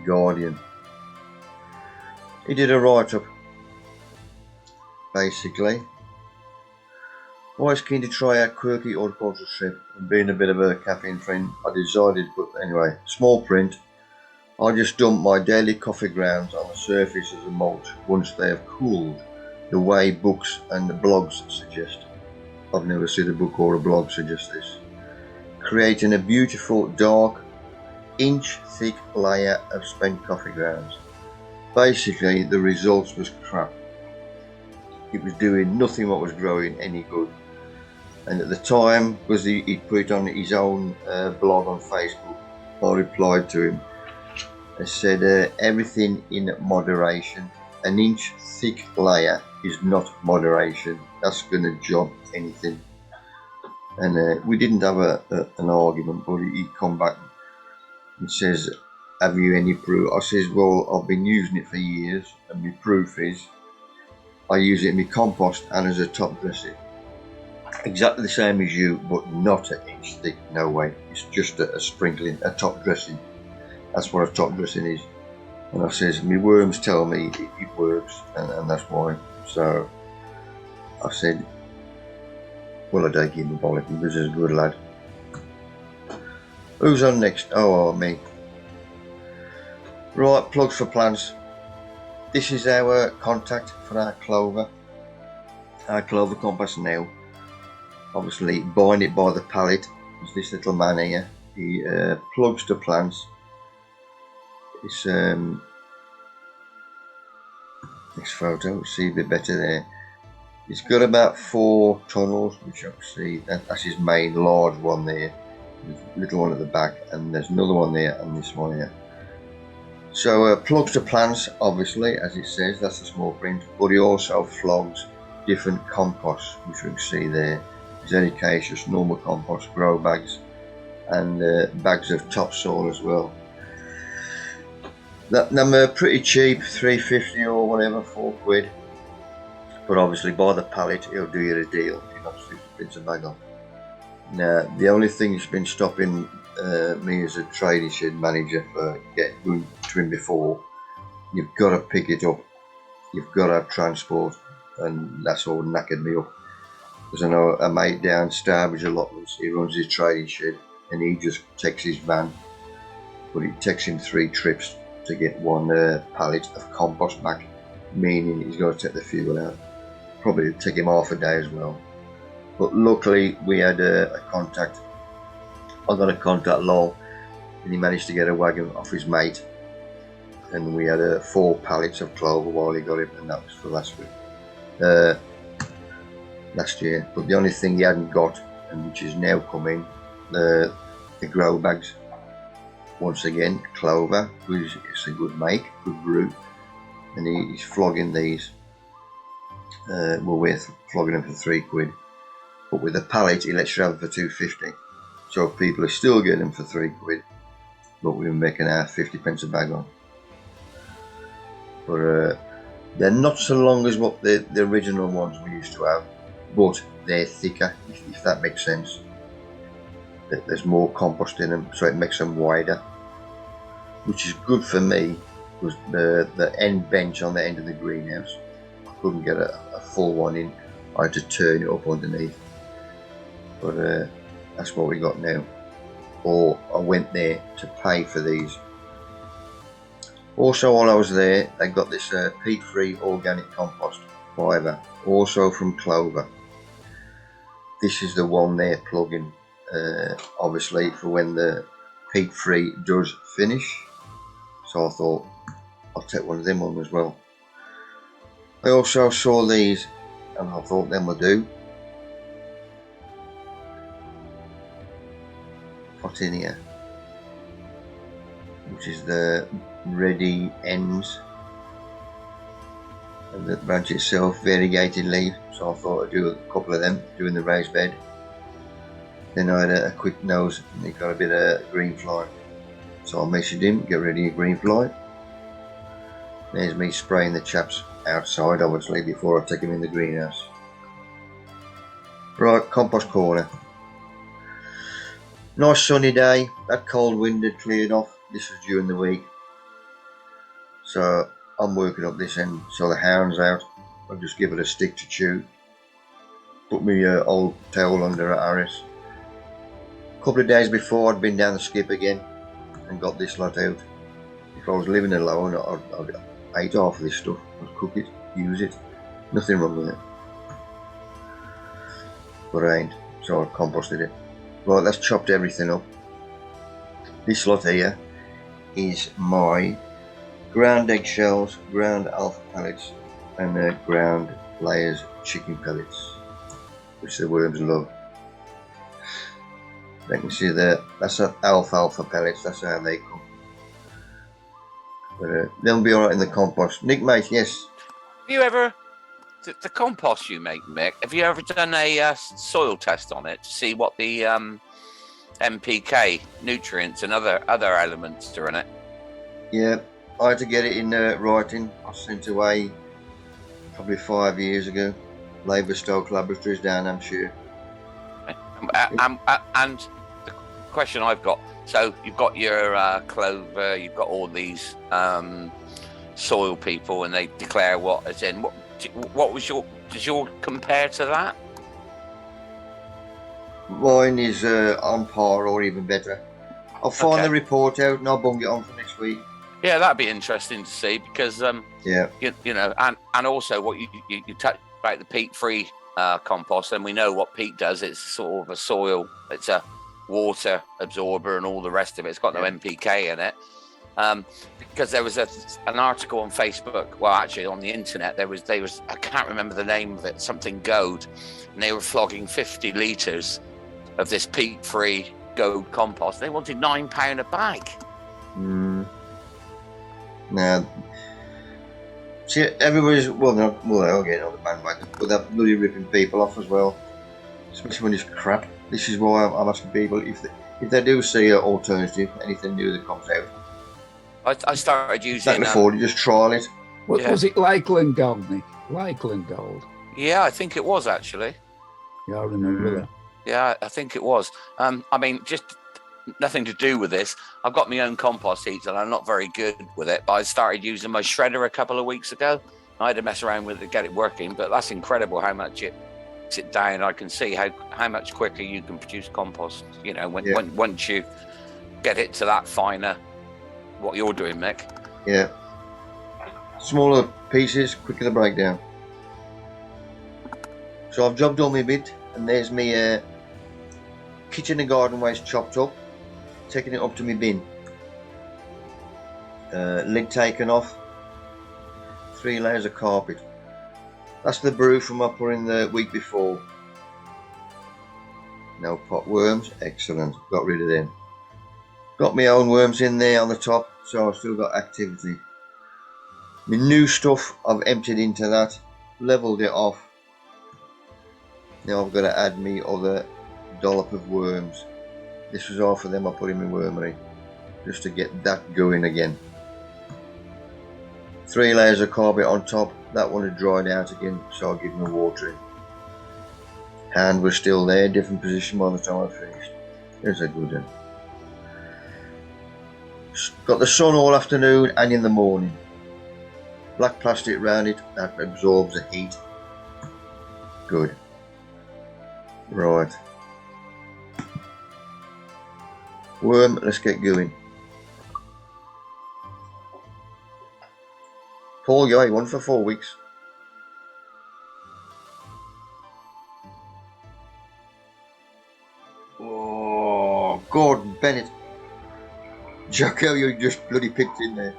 Guardian. He did a write-up, basically, Always keen to try out quirky horticultural strip, and being a bit of a caffeine friend, I decided, but anyway, small print. I just dump my daily coffee grounds on the surface as a mulch once they have cooled, the way books and the blogs suggest. I've never seen a book or a blog suggest this. Creating a beautiful dark, inch-thick layer of spent coffee grounds. Basically, the results was crap. It was doing nothing what was growing any good. And at the time, because he put it on his own blog on Facebook, I replied to him. I said, everything in moderation. An inch thick layer is not moderation. That's going to job anything. And we didn't have an argument, but he come back and says, have you any proof? I says, well, I've been using it for years, and my proof is I use it in my compost and as a top dressing. Exactly the same as you, but not an inch thick, no way. It's just a sprinkling, a top dressing. That's what a top dressing is. And I says, my worms tell me it works, and that's why. So I said, well, I don't give him a bollock, he was a good lad. Who's on next? Oh, me. Right, plugs for plants. This is our contact for our clover compost now. Obviously, buying it by the pallet is this little man here. He plugs to plants. It's this photo, see a bit better there. It's got about 4 tunnels, which you can see. That's his main large one there. There's a little one at the back, and there's another one there, and this one here. So plugs to plants, obviously, as it says, that's the small print. But he also flogs different composts, which you can see there. Ericaceous, normal compost, grow bags, and bags of topsoil as well. Them are pretty cheap, $3.50 or whatever, £4. But obviously by the pallet he'll do you a deal, you know, 50p a bag on. Now the only thing that's been stopping me as a trading shed manager for going to him before, you've got to pick it up, you've got to have transport, and that's all knackered me up. Because I know a mate down Starbridge Allotments, he runs his trading shed and he just takes his van, but it takes him 3 trips to get 1 pallet of compost back, meaning he's got to take the fuel out. Probably take him half a day as well. But luckily we had a contact. I got a contact Lowell, and he managed to get a wagon off his mate, and we had 4 pallets of clover while he got it, and that was for last year. But the only thing he hadn't got, and which is now coming, the grow bags. Once again, clover, which is a good make, good brew, and he's flogging these. We're flogging them for £3, but with a pallet he lets you have them for £2.50. So people are still getting them for £3, but we're making our 50p a bag on. But they're not so long as what the original ones we used to have, but they're thicker, if that makes sense. There's more compost in them, so it makes them wider, which is good for me, because the end bench on the end of the greenhouse, I couldn't get a full one in. I had to turn it up underneath. But that's what we got now. Or I went there to pay for these. Also, while I was there, they got this peat-free organic compost fibre, also from Clover. This is the one they're plugging, obviously, for when the peat-free does finish. So I thought I'll take one of them on as well. I also saw these, and I thought them will do. What's in here? Which is the ready ends, and the branch itself, variegated leaf. So I thought I'd do a couple of them, doing the raised bed. Then I had a quick nose, and it got a bit of green fly. So I messaged him, get ready a green fly. There's me spraying the chaps outside, obviously, before I take them in the greenhouse. Right, compost corner. Nice sunny day. That cold wind had cleared off. This was during the week. So I'm working up this end, so the hound's out. I'll just give it a stick to chew. put my old towel under at Harris. A couple of days before, I'd been down the skip again and got this lot out. If I was living alone, I'd eat half of this stuff. I'd cook it, use it. Nothing wrong with it. But I ain't, so I composted it. Right, that's chopped everything up. This lot here is my ground eggshells, ground alpha pellets, and ground layers chicken pellets, which the worms love. You can see there, that's alfalfa pellets, that's how they come. But they'll be alright in the compost. Nick, mate, yes. Have you ever, the compost you make, Mick, have you ever done a soil test on it to see what the NPK, nutrients and other elements are in it? Yeah, I had to get it in writing. I sent away probably 5 years ago. Labour Stoke Laboratories down Hampshire. And the question I've got, so you've got your clover, you've got all these soil people, and they declare what is in. What was does your compare to that? Mine is on par or even better. I'll find the report out and I'll bung it on for next week. Yeah, that'd be interesting to see because yeah, you know, and also what you touched about the peat-free compost, and we know what peat does. It's sort of a soil, it's a water absorber and all the rest of it. It's got no NPK in it. Because there was an article on Facebook, well, actually on the internet, there was I can't remember the name of it, something goad, and they were flogging 50 litres of this peat-free goad compost. They wanted £9 a bag. Now, see, everybody's they're getting on the bandwagon, but they're bloody ripping people off as well, especially when it's crap. This is why I'm asking people if they do see an alternative, anything new that comes out. I started using. Can't afford it, just trial it. Was it Lakeland Gold, Nick? Lakeland Gold. Yeah, I think it was actually. Yeah, I remember that. Yeah, I think it was. I mean, just nothing to do with this. I've got my own compost heaps and I'm not very good with it, but I started using my shredder a couple of weeks ago. I had to mess around with it to get it working, but that's incredible how much it sit down. I can see how much quicker you can produce compost, you know, once you get it to that finer, what you're doing, Mick. Yeah. Smaller pieces, quicker the breakdown. So I've jobbed all my bit, and there's me kitchen and garden waste chopped up, taking it up to my bin. Lid taken off, 3 layers of carpet. That's the brew from I put in the week before. No pot worms, excellent, got rid of them. Got my own worms in there on the top, so I've still got activity. My new stuff I've emptied into that, levelled it off. Now I've got to add me other dollop of worms. This was half of them I put in my wormery, just to get that going again. 3 layers of carpet on top, that one had dried out again, so I'll give them a watering. Hand was still there, different position by the time I finished. There's a good one. Got the sun all afternoon and in the morning. Black plastic around it that absorbs the heat. Good. Right. Worm, let's get going. Paul, you ate one for 4 weeks. Oh, Gordon Bennett. Jacko, you just bloody picked in there.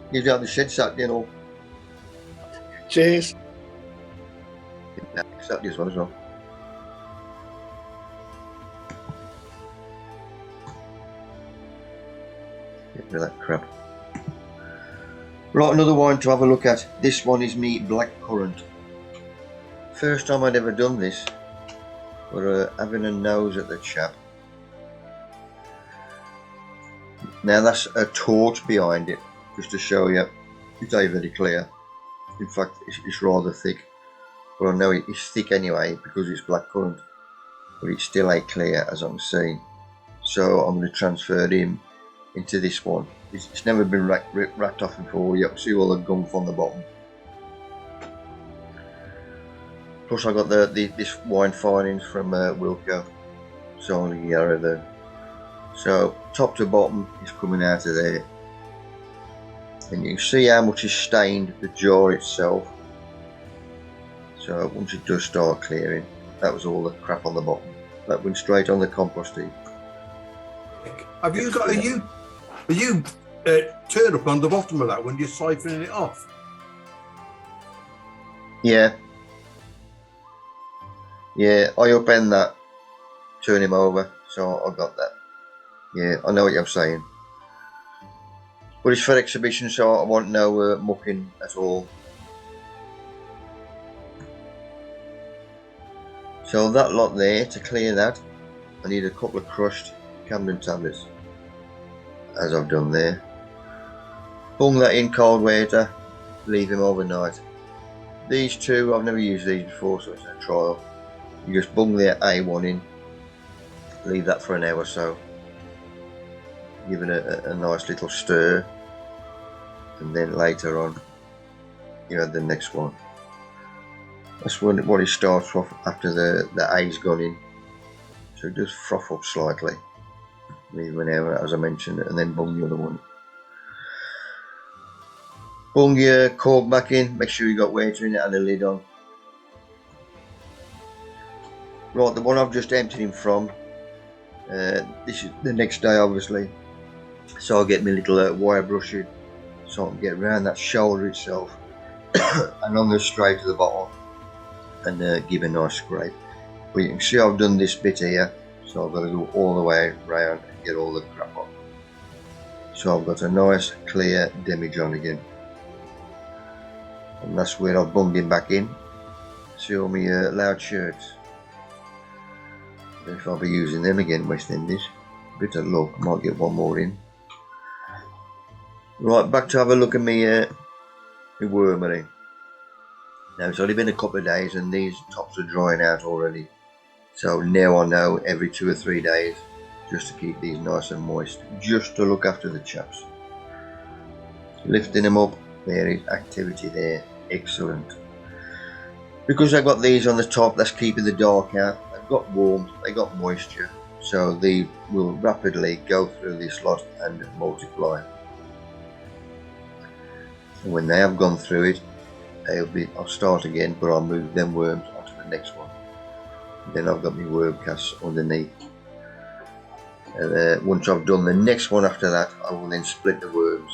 You're down the shed Saturday and all. Cheers. Yeah, Saturday as well. Get rid of that crap. Right, another wine to have a look at. This one is me black currant. First time I'd ever done this. We're having a nose at the chap. Now that's a torch behind it, just to show you. It's very clear. In fact, it's rather thick. But I know it's thick anyway because it's black currant. But it's still a clear, as I'm seeing. So I'm going to transfer him into this one. It's never been racked off before. You can see all the gum on the bottom. Plus I got this wine finings from Wilco, Solid Yarrow there. So top to bottom is coming out of there, and you can see how much is stained the jar itself. So once it does start clearing, that was all the crap on the bottom. That went straight on the compost heap. Have you got are you turnip on the bottom of that when you're siphoning it off? Yeah, I upend that, turn him over, so I got that. Yeah, I know what you're saying. But it's for exhibition, so I want no mucking at all. So that lot there, to clear that, I need a couple of crushed Camden tablets, as I've done there. Bung that in cold water, leave him overnight. These two, I've never used these before, so it's a trial. You just bung the A1 in, leave that for an hour or so, give it a nice little stir, and then later on you add the next one. That's what it starts off after the A's gone in, so it does froth up slightly. Leave an hour, as I mentioned, and then bung the other one. Bung your cork back in, make sure you got water in it and a lid on. Right, the one I've just emptied him from, this is the next day obviously, so I'll get my little wire brush in, so I can get around that shoulder itself and on the straight to the bottom and give a nice scrape. But you can see I've done this bit here, so I've got to go all the way around and get all the crap off. So I've got a nice clear demijohn again. And that's where I've bunged him back in. See all my loud shirts. If I'll be using them again, West Indies. Bit of luck, I might get one more in. Right, back to have a look at my wormery. Now it's only been a couple of days and these tops are drying out already. So now I know every 2 or 3 days, just to keep these nice and moist, just to look after the chaps. Lifting them up, there is activity there, excellent. Because I've got these on the top, that's keeping the dark out. They've got warmth, they got moisture, so they will rapidly go through this lot and multiply. And when they have gone through it, I'll start again, but I'll move them worms onto the next one. Then I've got my worm casts underneath. And once I've done the next one after that, I will then split the worms.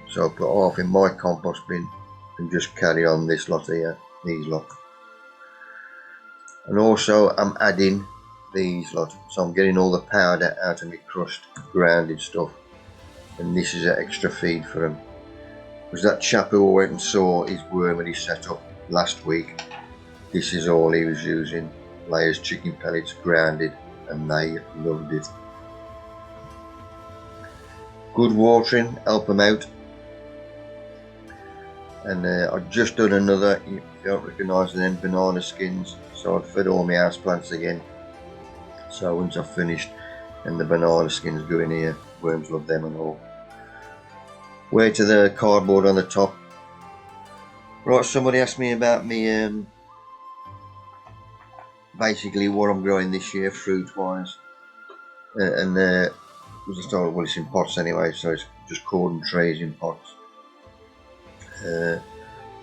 So I'll put half in my compost bin and just carry on this lot here, these lot. And also I'm adding these lot, so I'm getting all the powder out of my crushed grounded stuff, and this is an extra feed for them. Because that chap who went and saw his wormery set up last week, this is all he was using, layers chicken pellets grounded, and they loved it. Good watering, help them out. And I've just done another, if you don't recognise them, banana skins, so I've fed all my house plants again. So once I've finished and the banana skins go in here, worms love them and all. Way to the cardboard on the top. Right, somebody asked me about me basically what I'm growing this year fruit wise, and was I told, well, it's in pots anyway, so it's just cordon trees in pots.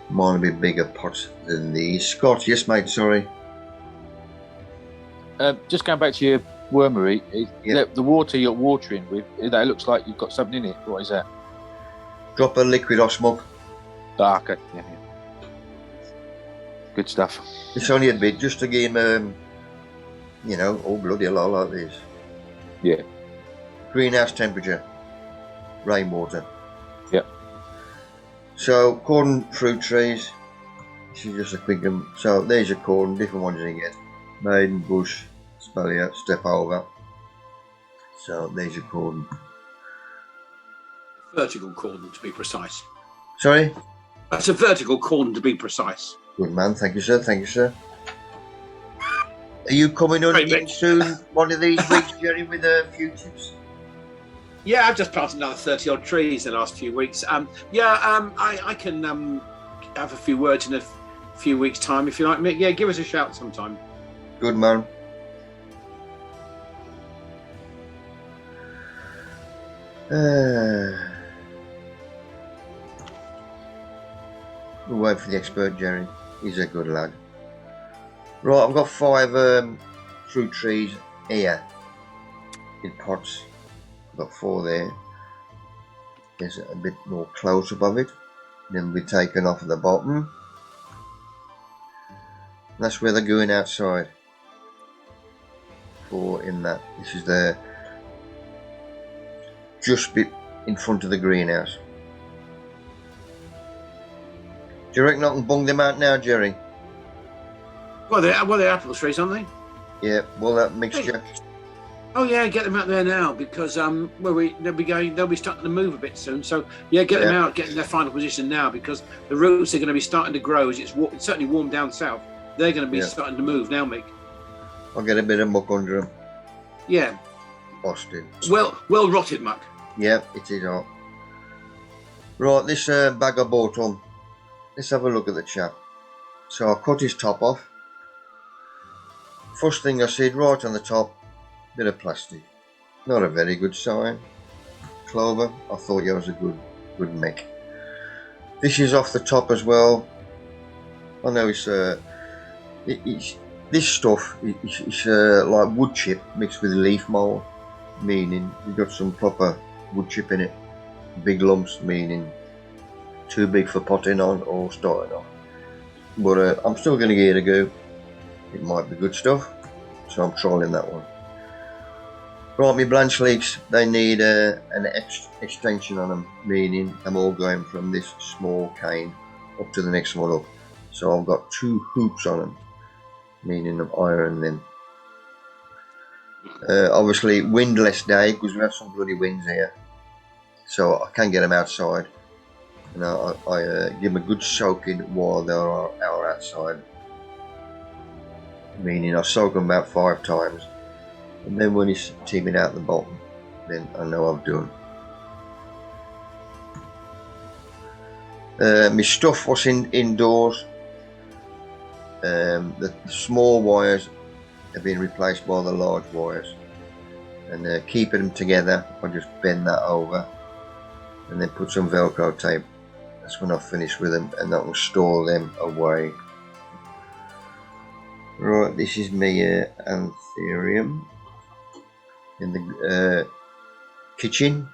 Mine will be bigger pots than these. Scott, yes mate, sorry. Just going back to your wormery, Yep. the water you're watering with, that looks like you've got something in it. What is that? Drop a liquid osmog. Ah, okay. Yeah. Good stuff. It's only a bit, just to give him, you know, oh bloody hell, I like this. Yeah. Greenhouse temperature, rainwater. Yep. So cordon fruit trees, this is just a quick one. So there's your cordon, different ones you get. Maiden, bush, sphalia, step over. So there's your cordon. Vertical cordon to be precise. Sorry? That's a vertical cordon to be precise. Good man, thank you sir, thank you sir. Are you coming on Great, in Mick. soon one of these weeks, Jerry, with a few tips? Yeah, I've just planted another 30 odd trees in the last few weeks. I can have a few words in a few weeks' time, if you like, Mick. Yeah, give us a shout sometime. Good man. We'll wait for the expert, Jerry. He's a good lad. Right, I've got 5 fruit trees here in pots. I've got 4 there. There's a bit more close above it. Then we'll be taken off at the bottom. That's where they're going outside. For in that. This is the just bit in front of the greenhouse. Do you reckon I can bung them out now, Jerry? Well, they're apple trees, aren't they? Yeah, well, that mixture. Oh yeah, get them out there now because they'll be starting to move a bit soon. So yeah, get them out, get in their final position now because the roots are going to be starting to grow as it's certainly warm down south. They're going to be starting to move now, Mick. I'll get a bit of muck under them. Yeah. Austin. Well rotted muck. Yeah, it is hot. Right, this bag I bought on. Let's have a look at the chap. So I cut his top off. First thing I see right on the top, bit of plastic. Not a very good sign. Clover, I thought you was a good mech. This is off the top as well. I know it's this stuff is like wood chip mixed with leaf mold, meaning you've got some proper wood chip in it. Big lumps, meaning too big for potting on or starting on. But I'm still going to give it a go. It might be good stuff, so I'm trialing that one. Right, my branch leeks, they need an extension on them, meaning I'm all going from this small cane up to the next one up. So I've got 2 hoops on them, meaning I'm ironing them. Obviously windless day because we have some bloody winds here, so I can get them outside. And I give them a good soaking while they are outside, meaning I soak them about 5 times, and then when it's teeming out the bottom, then I know I've done. My stuff was indoors. The small wires have been replaced by the large wires, and keeping them together I just bend that over and then put some velcro tape. That's when I finish with them, and that will store them away. Right, this is my anthurium in the kitchen.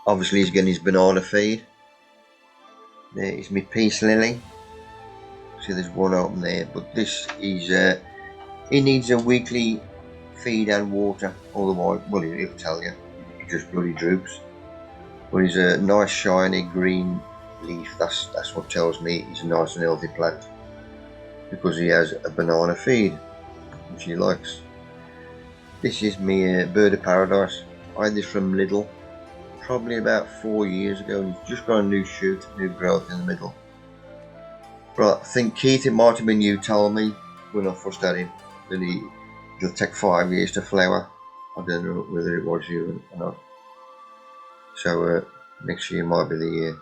Obviously he's getting his banana feed. There is my peace lily. See, there's one open there, but this is he needs a weekly feed and water, otherwise, well, he'll tell you, he just bloody droops. But he's a nice shiny green leaf. That's what tells me he's a nice and healthy plant, because he has a banana feed which he likes. This is my bird of paradise. I had this from Lidl probably about 4 years ago, and he's just got a new shoot, new growth in the middle. But I think, Keith, it might have been you told me when I first had him that it'll take 5 years to flower. I don't know whether it was you or not. So next year might be the year.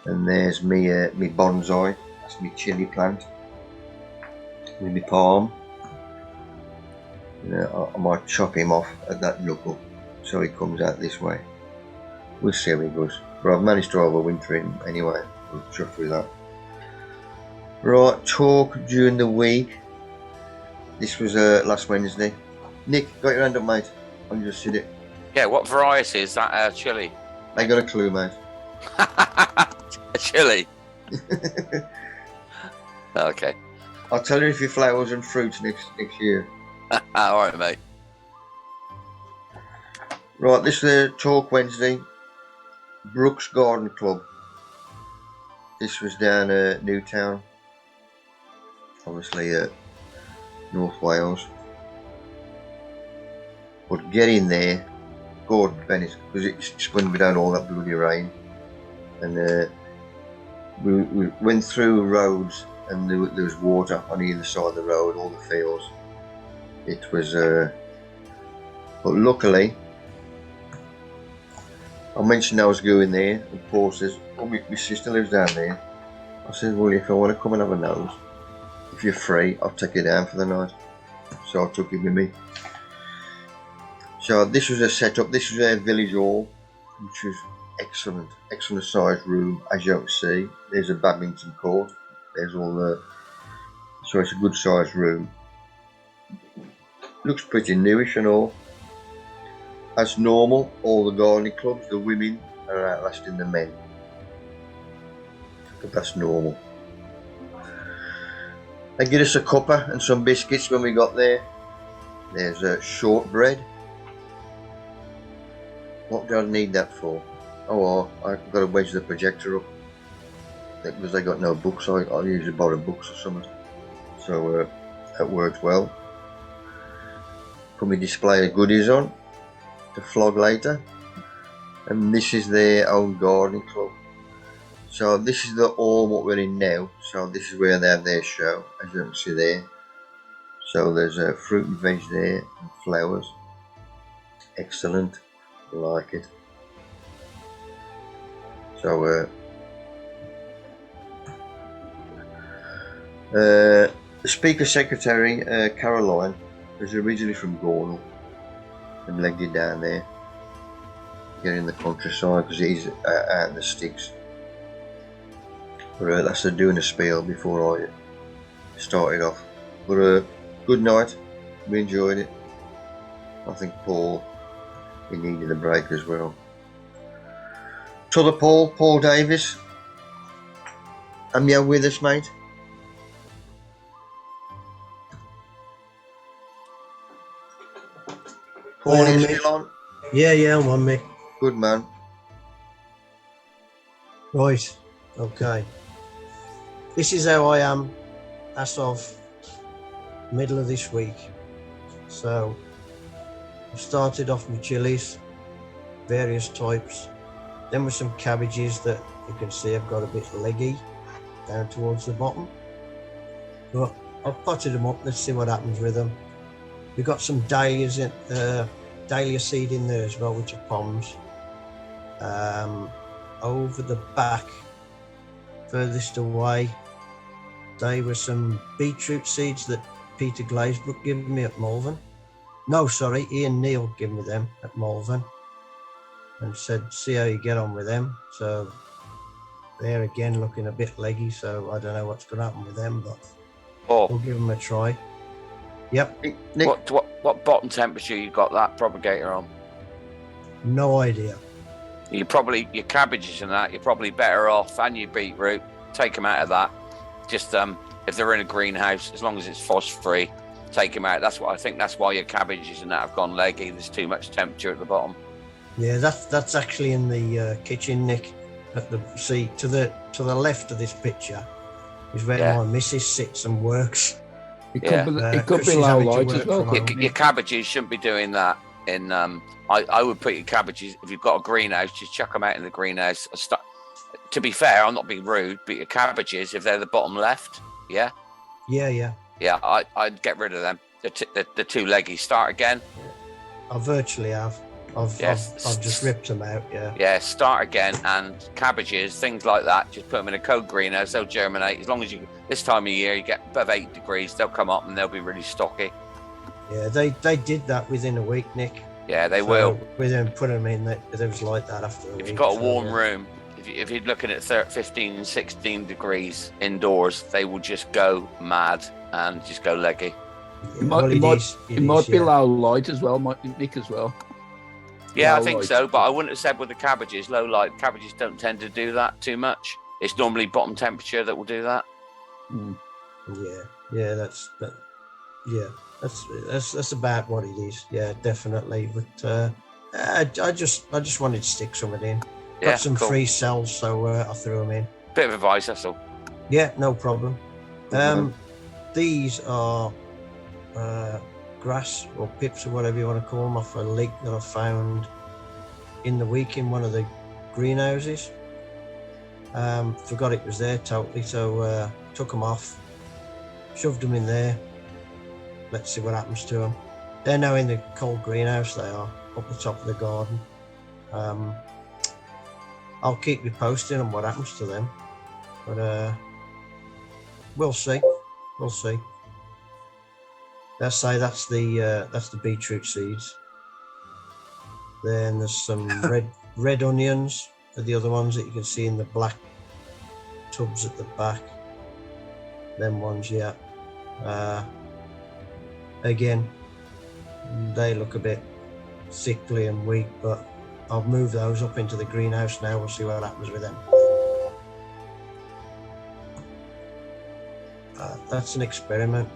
And there's me bonsai. That's my chili plant with my palm. I might chop him off at that knuckle so he comes out this way. We'll see how he goes. But I've managed to overwinter him anyway. We'll chuff with that. Right, talk during the week. This was last Wednesday. Nick, got your hand up, mate. I can just sit it. Yeah, what variety is that chili? I got a clue, mate. A chili? Okay. I'll tell you if your flowers and fruits next year. Alright, mate. Right, this is Talk Wednesday. Brooks Garden Club. This was down Newtown. Obviously North Wales. But get in there, God, Venice, because it's when we don't all that bloody rain. And we went through roads, and there was water on either side of the road, all the fields. It was, but luckily, I I mentioned I was going there, and Paul says, "Oh, my sister lives down there." I said, "Well, if I want to come and have a nose, if you're free, I'll take you down for the night." So I took him with me. So this was a setup. This was a village hall, which was excellent sized room. As you can see, there's a badminton court. There's all the. So it's a good sized room. Looks pretty newish and all. As normal, all the gardening clubs, the women are outlasting the men. But that's normal. They get us a cuppa and some biscuits when we got there. There's a shortbread. What do I need that for? Oh, well, I've got to wedge the projector up. Because they got no books, I usually borrow books or something. So that works well. Put my display of goodies on to flog later. And this is their own gardening club. So this is the hall what we're in now. So this is where they have their show, as you can see there. So there's a fruit and veg there and flowers. Excellent. I like it. So the Speaker Secretary, Caroline, was originally from Gornal and legged it down there. Get in the countryside because he's out in the sticks. But that's doing a spiel before I started off. But good night. We enjoyed it. I think Paul, he needed a break as well. To the Paul Davis. Am you with us, mate? Paul, are you still on? Yeah, I'm on, mate. Good man. Right, okay. This is how I am as of middle of this week. So I started off with chilies, various types. Then with some cabbages that you can see I've got a bit leggy down towards the bottom. But I've potted them up. Let's see what happens with them. We've got some dahlias in, dahlia seed in there as well, which are poms. Over the back, furthest away, they were some beetroot seeds that Peter Glazebrook gave me at Malvern. No, sorry, Ian Neal gave me them at Malvern and said, see how you get on with them. So they're again looking a bit leggy, so I don't know what's going to happen with them, but we'll give them a try. Yep. Nick, what bottom temperature you got that propagator on? No idea. Your cabbages and that, you're probably better off, and your beetroot, take them out of that. Just if they're in a greenhouse, as long as it's frost free, take them out. That's why your cabbages and that have gone leggy. There's too much temperature at the bottom. Yeah, that's actually in the kitchen, Nick. To the left of this picture is where my missus sits and works. It could be low light as well. Your cabbages shouldn't be doing that. I would put your cabbages, if you've got a greenhouse, just chuck them out in the greenhouse. To be fair, I'm not being rude, but your cabbages, if they're the bottom left, yeah, I'd get rid of them. The too leggy. Start again. I virtually have. I've just ripped them out. Yeah, start again. And cabbages, things like that, just put them in a cold greenhouse. They'll germinate as long as you. This time of year, you get above 8 degrees, they'll come up and they'll be really stocky. Yeah, they did that within a week, Nick. Yeah, they will. We then put them in. It was like that after a week. If you've got a warm room, if you're looking at 15, 16 degrees indoors, they will just go mad and just go leggy. It might be low light as well, Nick, as well. Yeah, I think so, but I wouldn't have said with the cabbages, low light. Cabbages don't tend to do that too much. It's normally bottom temperature that will do that. Mm. Yeah, that's about what it is. Yeah, definitely. But I just wanted to stick something in. Got some free cells, so I threw them in. Bit of advice, that's all. Yeah, no problem. These are grass or pips or whatever you want to call them off a leek that I found in the week in one of the greenhouses. Forgot it was there totally, so took them off, shoved them in there. Let's see what happens to them. They're now in the cold greenhouse. They are up the top of the garden. I'll keep you posted on what happens to them. But we'll see. We'll see. Let's say that's the beetroot seeds. Then there's some red onions are the other ones that you can see in the black tubs at the back. Them ones, yeah. Again, they look a bit sickly and weak, but I'll move those up into the greenhouse now. We'll see what happens with them. That's an experiment.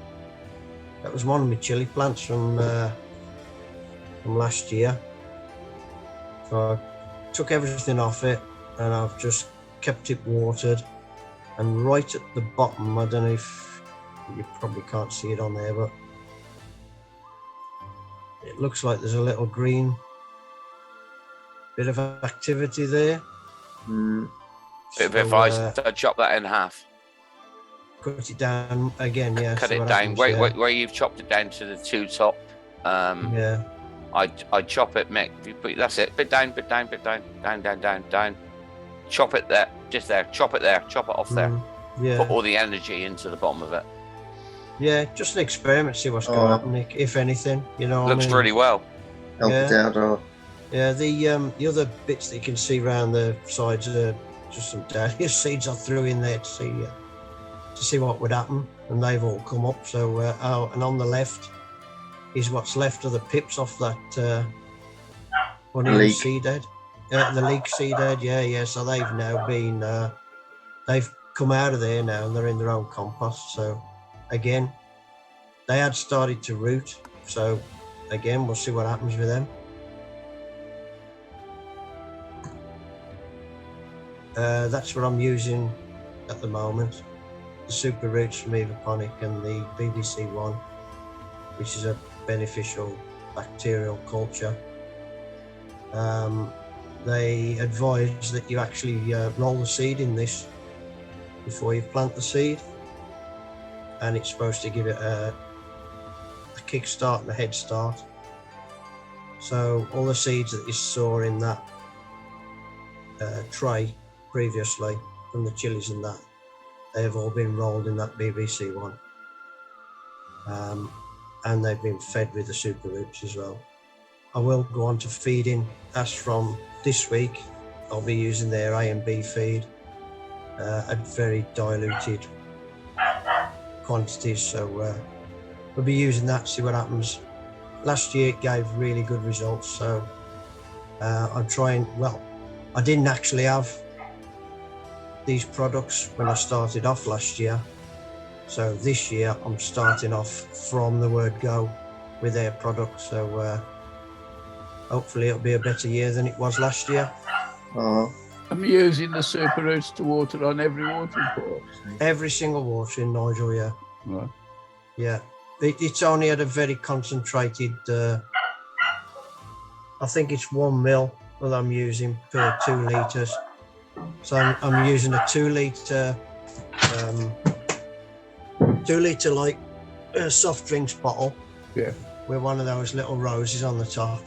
That was one of my chili plants from last year. So I took everything off it and I've just kept it watered. And right at the bottom, I don't know if you probably can't see it on there, but it looks like there's a little green bit of activity there. If I chop that in half. Cut it down again, yeah. Cut it down where you've chopped it down to the two top. Yeah. I chop it, Mick. That's it. Bit down, down. Chop it there, just there. Chop it there. Chop it off there. Yeah. Put all the energy into the bottom of it. Yeah, just an experiment. See what's going to happen, Nick. If anything, you know. Looks really well. Help it out. Yeah, the other bits that you can see around the sides are just some dahlia seeds I threw in there to see what would happen, and they've all come up. So, and on the left is what's left of the pips off that onion seed head. The leek seed head, yeah. So they've now been, they've come out of there now, and they're in their own compost. So, again, they had started to root. So, again, we'll see what happens with them. That's what I'm using at the moment. The super roots from Evaponic and the BBC one, which is a beneficial bacterial culture. They advise that you actually roll the seed in this before you plant the seed, and it's supposed to give it a kickstart and a head start. So all the seeds that you saw in that tray previously from the chilies and that, they have all been rolled in that BBC one, and they've been fed with the super roots as well. I will go on to feeding as from this week. I'll be using their A and B feed at very diluted quantities, so we'll be using that, see what happens. Last year it gave really good results, so I'm trying. Well, I didn't actually have these products when I started off last year, so this year I'm starting off from the word go with their products, so hopefully it'll be a better year than it was last year. I'm using the super roots to water on every watering pot. Every single watering, Nigel, yeah. Right. Yeah, it's only at a very concentrated, I think it's 1 mil that I'm using per 2 litres. So I'm using a 2 litre like soft drinks bottle. Yeah. With one of those little roses on the top.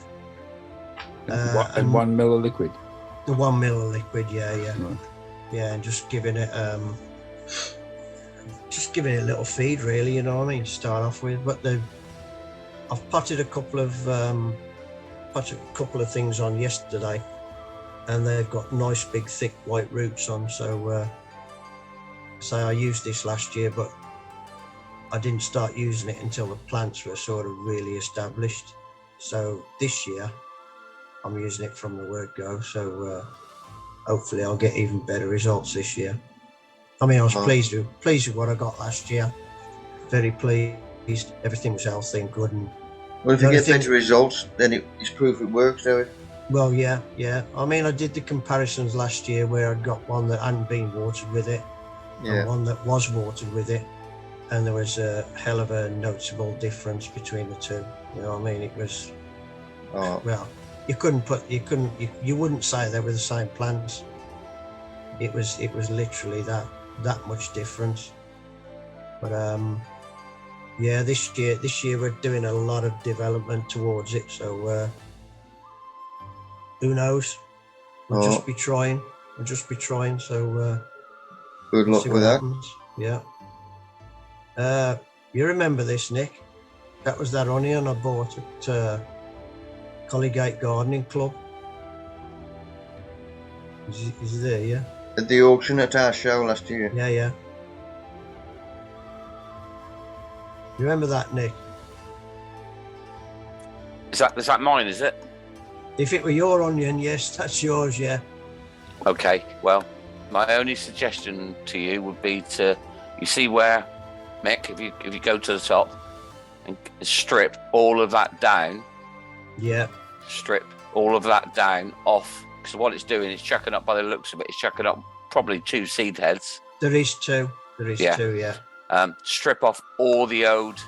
And 1 mil of liquid. The 1 mil of liquid, yeah. Right. Yeah, and just giving it a little feed, really. You know what I mean? To start off with, but I've potted a couple of things on yesterday, and they've got nice big thick white roots on. So, I used this last year, but I didn't start using it until the plants were sort of really established. So this year, I'm using it from the word go. So hopefully, I'll get even better results this year. I mean, I was pleased with what I got last year. Very pleased. Everything was healthy and good. And well, if you get better results, then it's proof it works, don't it? Well, yeah. I mean, I did the comparisons last year where I'd got one that hadn't been watered with it, and one that was watered with it, and there was a hell of a noticeable difference between the two. You know what I mean? It was well, you wouldn't say they were the same plants. It was literally that much difference. But yeah, this year we're doing a lot of development towards it, so who knows? We'll just be trying. I'll just be trying. So Good we'll luck see with what that. happens. Yeah. You remember this, Nick? That was that onion I bought at Collygate Gardening Club. Is he there? Yeah. At the auction at our show last year. Yeah, yeah. You remember that, Nick? Is that mine, is it? If it were your onion, yes, that's yours, yeah. Okay, well, my only suggestion to you would be you see where, Mick, if you go to the top and strip all of that down. Yeah. Strip all of that down off, because what it's doing is chucking up, by the looks of it, it's chucking up probably 2 seed heads. There is 2. There is 2, yeah. Strip off all the old.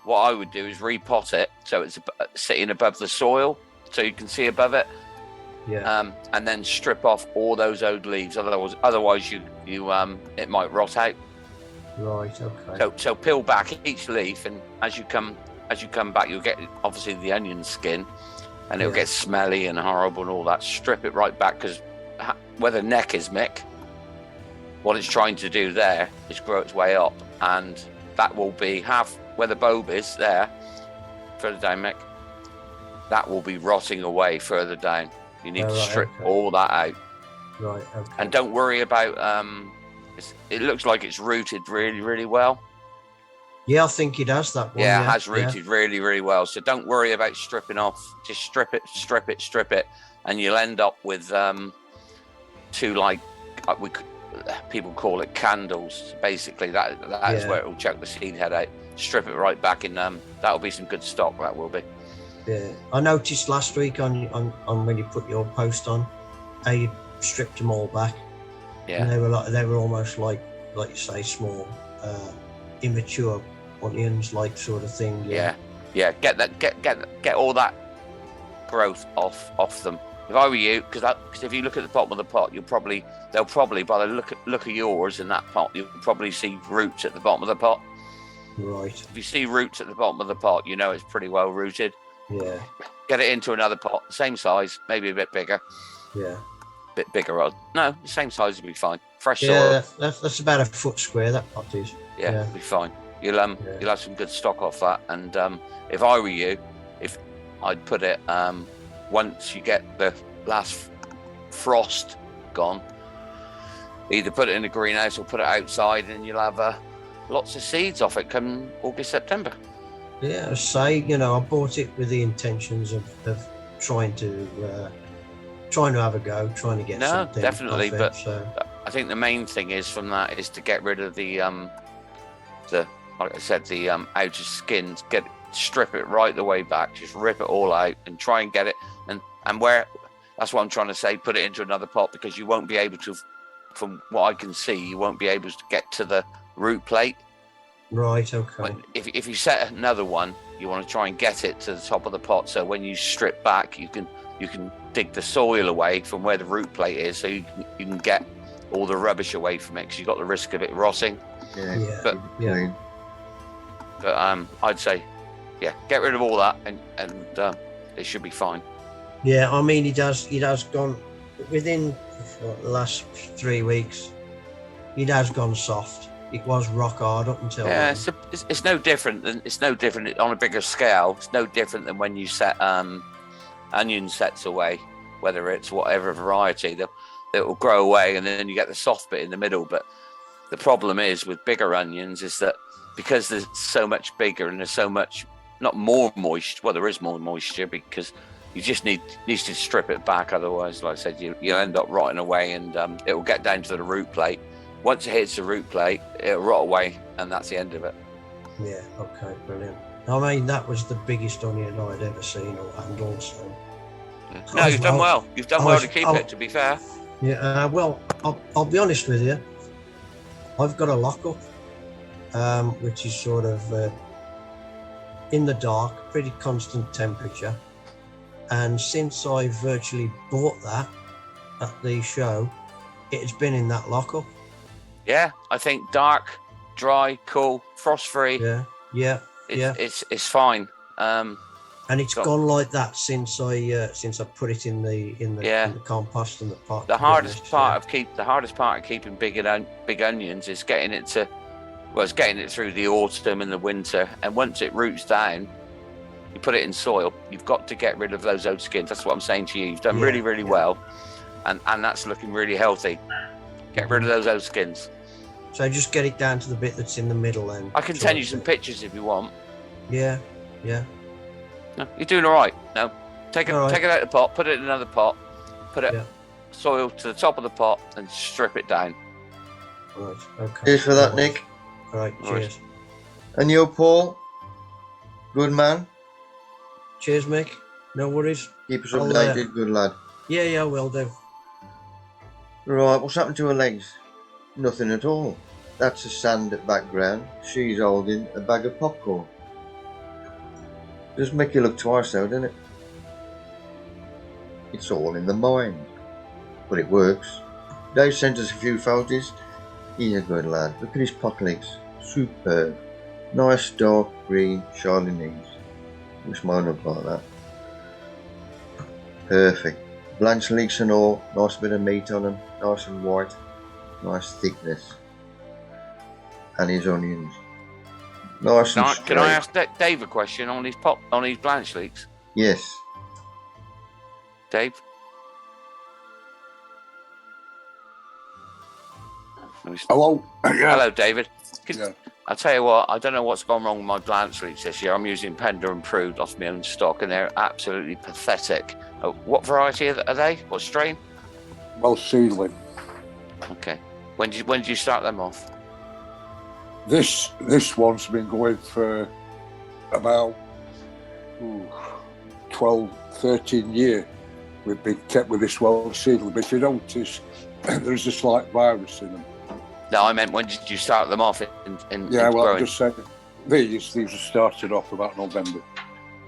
What I would do is repot it so it's sitting above the soil, so you can see above it. Yeah. And then strip off all those old leaves. Otherwise, you it might rot out. Right. Okay. So peel back each leaf, and as you come back, you'll get obviously the onion skin, and it'll get smelly and horrible and all that. Strip it right back, because where the neck is, Mick, what it's trying to do there is grow its way up, and that will be half where the bulb is there, further down, Mick. That will be rotting away further down. You need to strip all that out. Right. Okay. And don't worry about. It looks like it's rooted really, really well. Yeah, I think it has that one. Yeah, it has rooted really, really well. So don't worry about stripping off. Just strip it, and you'll end up with 2 people call it candles. Basically, that is where it will chuck the seed head out. Strip it right back in. That'll be some good stock. That will be. Yeah, I noticed last week on when you put your post on, how you stripped them all back. Yeah. And they were almost like you say, small, immature onions, like sort of thing. Yeah. Get all that growth off them. If I were you, because if you look at the bottom of the pot, they'll probably by the look of yours in that pot, you'll probably see roots at the bottom of the pot. Right. If you see roots at the bottom of the pot, you know it's pretty well rooted. Yeah. Get it into another pot, same size, maybe a bit bigger. Yeah. Bit bigger. No, the same size will be fine. Fresh soil. soil. That's about 1 foot square. That pot is. Yeah, it'll be fine. You'll have some good stock off that. And if I were you, I'd put it once you get the last frost gone, either put it in the greenhouse or put it outside, and you'll have lots of seeds off it come August, September. Yeah, I bought it with the intentions of trying to have a go, trying to get something. No, definitely. But I think the main thing is from that is to get rid of the like I said, the outer skins. Strip it right the way back. Just rip it all out and try and get it. And where, that's what I'm trying to say. Put it into another pot, because you won't be able to, from what I can see, you won't be able to get to the root plate. Right. Okay. But if you set another one, you want to try and get it to the top of the pot. So when you strip back, you can dig the soil away from where the root plate is, so you can get all the rubbish away from it, because you've got the risk of it rotting. But I'd say, get rid of all that, and it should be fine. Yeah, I mean, it has gone within the last 3 weeks. It has gone soft. It was rock hard up until then. It's no different on a bigger scale. It's no different than when you set onion sets away, whether it's whatever variety. It will grow away, and then you get the soft bit in the middle. But the problem is with bigger onions is that because they're so much bigger and there's so much, not more moisture. Well, there is more moisture, because you just need to strip it back. Otherwise, like I said, you'll end up rotting away, and it will get down to the root plate. Once it hits the root plate, it'll rot away, and that's the end of it. Yeah. Okay. Brilliant. I mean, that was the biggest onion I'd ever seen or handled. So. No, you've done well. You've done well to keep it. To be fair. Yeah. Well, I'll be honest with you. I've got a lockup, which is sort of in the dark, pretty constant temperature. And since I virtually bought that at the show, it's been in that lockup. Yeah, I think dark, dry, cool, frost-free. Yeah. It's fine. And it's So- gone like that since I put it in the Yeah. in the compost and the pot. The to be hardest honest, part yeah. of keeping big onions is getting it to, well, it's getting it through the autumn and the winter. And once it roots down, you put it in soil. You've got to get rid of those old skins. That's what I'm saying to you. You've done Yeah, really, really yeah. well, and that's looking really healthy. Get rid of those old skins. So just get it down to the bit that's in the middle, then. I can send you some pictures if you want. Yeah, yeah. No, you're doing all right. No, take it All right. out of the pot, put it in another pot, put it Yeah. soil to the top of the pot, and strip it down. Right. Okay. Cheers for that, Nick. All right. All right. Cheers. And you, Paul? Good man. Cheers, Mick. No worries. Keep us I'll, updated, good lad. Yeah, yeah, will do. Right, what's happened to her legs? Nothing at all. That's a sand background. She's holding a bag of popcorn. Does make you look twice though, doesn't it? It's all in the mind. But it works. Dave sent us a few photos. He's a good lad. Look at his pot legs. Superb. Nice dark green shiny knees. Wish mine looked like that. Perfect. Blanched leeks and all. Nice bit of meat on them. Nice and white. Nice thickness. And his onions. Nice and straight. Can I ask Dave a question on his blanch leeks? Yes. Dave? Hello. Hello, David. Yeah. I'll tell you what, I don't know what's gone wrong with my blanch leeks this year. I'm using Pender and Prude off my own stock, and they're absolutely pathetic. Oh, what variety are they? What strain? Well, seedling. Okay. When did you start them off? This one's been going for about 12, 13 years. We've been kept with this well seedling, but if you notice, there's a slight virus in them. No, I meant when did you start them off in Yeah, well, growing? I'm just saying, these are started off about November.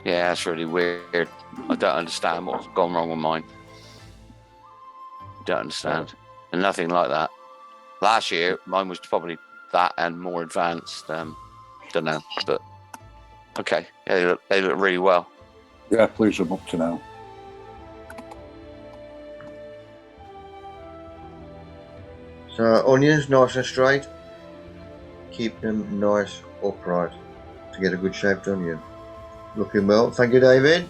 Yeah, that's really weird. I don't understand what's gone wrong with mine. Don't understand. And nothing like that. Last year, mine was probably that and more advanced. Don't know, but okay. Yeah, they look really well. Yeah, please, I'm up to now. So onions nice and straight. Keep them nice upright to get a good shaped onion. Looking well. Thank you, David.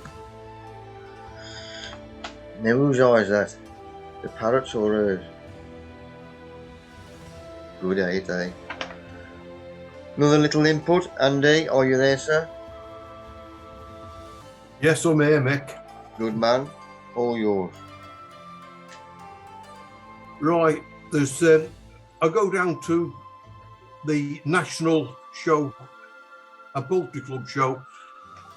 Now whose eye is that? The parrot's or hers? Good eight, eh? Another little input. Andy, are you there, sir? Yes, I'm here, Mick. Good man. All yours. Right, there's. I go down to the national show, a poultry club show,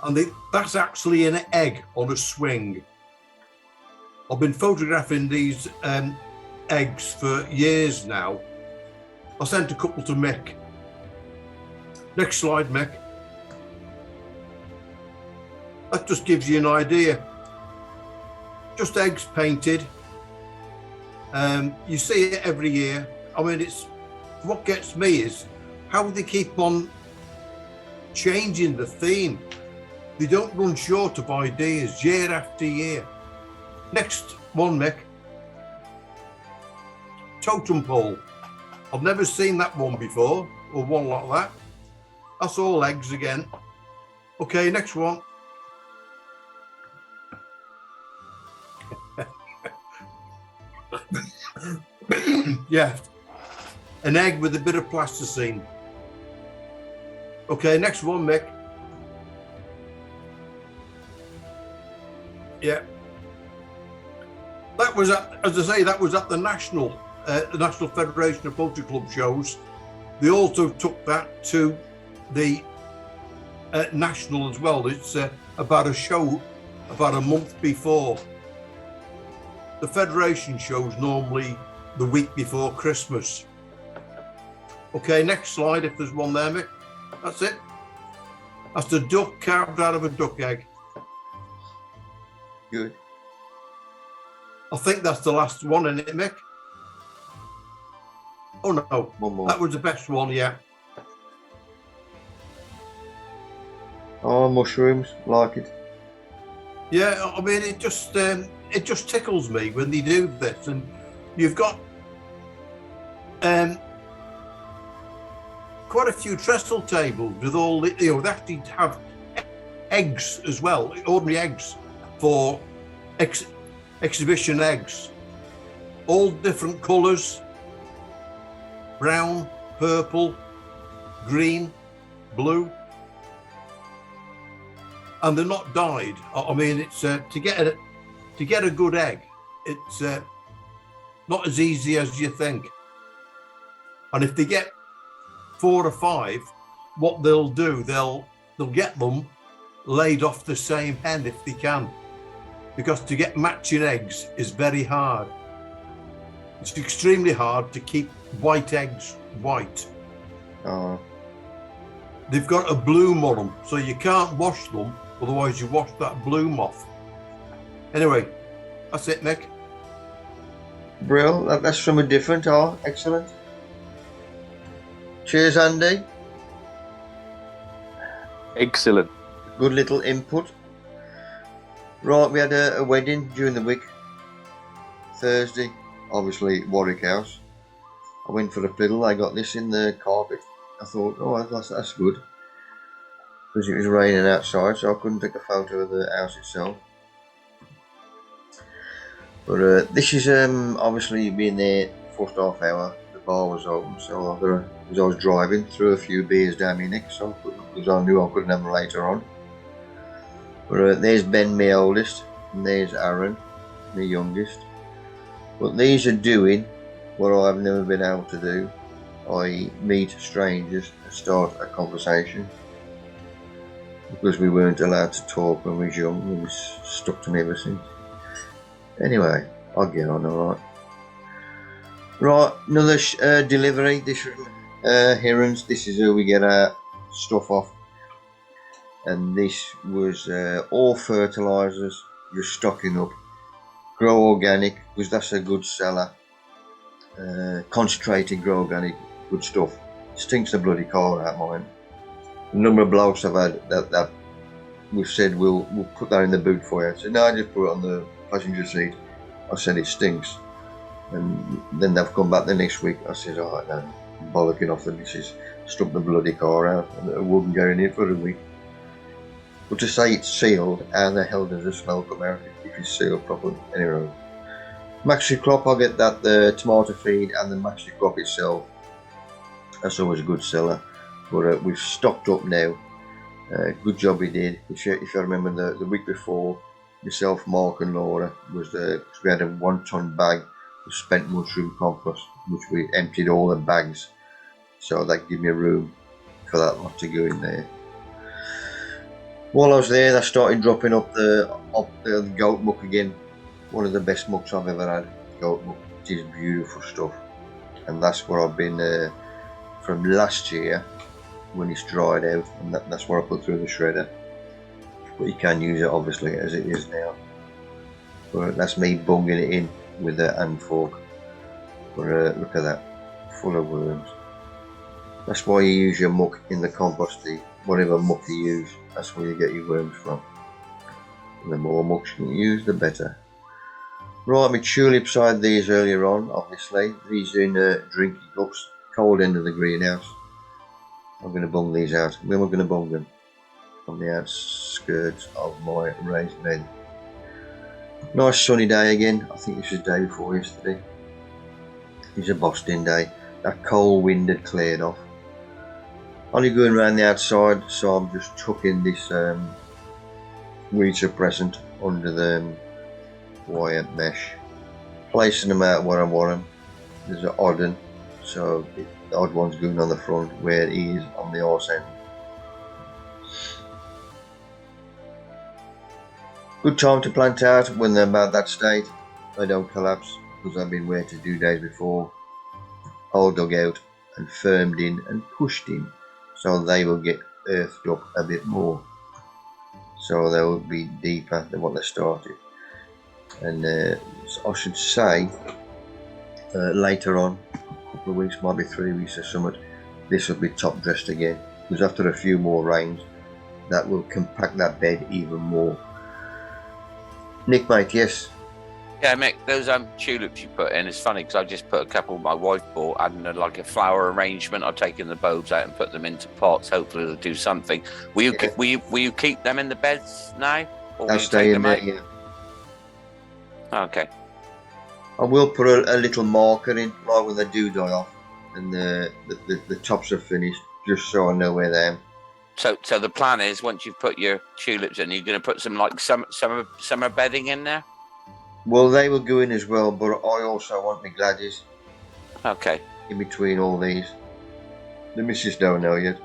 and that's actually an egg on a swing. I've been photographing these eggs for years now. I sent a couple to Mick. Next slide, Mick. That just gives you an idea. Just eggs painted. You see it every year. I mean, it's what gets me is how they keep on changing the theme. They don't run short of ideas year after year. Next one, Mick. Totem pole. I've never seen that one before, or one like that. That's all eggs again. Okay, next one. Yeah, an egg with a bit of plasticine. Okay, next one, Mick. Yeah, that was at, as I say, that was at the National Federation of Poultry Club shows. They also took that to the national as well. It's about a show about a month before. The Federation shows normally the week before Christmas. Okay, next slide, if there's one there, Mick. That's it. That's the duck carved out of a duck egg. Good. I think that's the last one, isn't it, Mick? Oh no, One more. that was the best one, yeah. Oh, mushrooms. Like it. Yeah, I mean, it just tickles me when they do this, and you've got quite a few trestle tables with all the, they actually have eggs as well, ordinary eggs for exhibition eggs, all different colours, brown, purple, green, blue, and they're not dyed. I mean, it's to get a good egg, it's not as easy as you think. And if they get 4 or 5, what they'll do, they'll get them laid off the same hen if they can, because to get matching eggs is very hard. It's extremely hard to keep white eggs white. They've got a bloom on them, so you can't wash them, otherwise you wash that bloom off. Anyway, that's it, Nick. Brill, that's from a different, excellent. Cheers, Andy. Excellent. Good little input. Right, we had a wedding during the week. Thursday, obviously Warwick House. I went for a fiddle. I got this in the carpet. I thought, oh, that's good. Because it was raining outside, so I couldn't take a photo of the house itself. But this is obviously being there first half hour. The bar was open, so as I was driving, threw a few beers down my neck, so because I knew I couldn't have them later on. But there's Ben, my oldest, and there's Aaron, my youngest. But these are doing what I've never been able to do. I meet strangers and start a conversation. Because we weren't allowed to talk when we was young, it was stuck to me ever since. Anyway, I'll get on alright. Right, another delivery. This Herons, this is who we get our stuff off. And this was all fertilisers, just stocking up. Grow organic, because that's a good seller. Concentrated grow organic, good stuff. Stinks the bloody car out mine. The number of blokes I've had that we've said we'll put that in the boot for you. I said no, I just put it on the passenger seat. I said it stinks, and then they've come back the next week. I said, alright, no, I'm bollocking off the missus, stuck the bloody car out, and it wouldn't go in it for a week. But to say it's sealed, how the hell does the smell come out if it's sealed properly? Anyway, Maxi Crop, I'll get that, the tomato feed and the Maxi Crop itself. That's always a good seller. But we've stocked up now. Good job we did. If you remember the week before, myself, Mark and Laura, we had a 1 ton bag of spent mushroom compost, which we emptied all the bags. So that gave me room for that lot to go in there. While I was there, I started dropping up the goat muck again. One of the best mucks I've ever had. Goat muck. It is beautiful stuff. And that's where I've been from last year, when it's dried out, and that's what I put through the shredder. But you can use it obviously as it is now. But that's me bunging it in with a hand fork. But look at that, full of worms. That's why you use your muck in the composting. Whatever muck you use, that's where you get your worms from. And the more muck you can use, the better. Right, my tulips, I had these earlier on, obviously. These are in drinking cups, cold end of the greenhouse. I'm going to bung these out. When we're going to bung them? On the outskirts of my raised bed. Nice sunny day again. I think this was the day before yesterday. It's a Boston day. That cold wind had cleared off. Only going around the outside, so I'm just tucking this weed suppressant under the wire mesh. Placing them out where I want them. There's an odd one, so the odd one's going on the front where it is on the arse end. Good time to plant out when they're about that state. They don't collapse because they've been wet 2 days before. All dug out and firmed in and pushed in, so they will get earthed up a bit more. So they will be deeper than what they started. And I should say later on, a couple of weeks, might be 3 weeks or something, this will be top dressed again, because after a few more rains that will compact that bed even more. Nick, mate, yes. Yeah, Mick, those tulips you put in, it's funny because I just put a couple my wife bought, adding like a flower arrangement. I've taken the bulbs out and put them into pots. Hopefully they'll do something. Will you keep them in the beds now? Or will They'll you stay take in them there, out? yeah. Okay. I will put a little marker in, like when they do die off and the tops are finished, just so I know where they are. So the plan is once you've put your tulips in, you're going to put some like summer bedding in there? Well, they will go in as well, but I also want my gladies. Okay. In between all these. The missus don't know yet.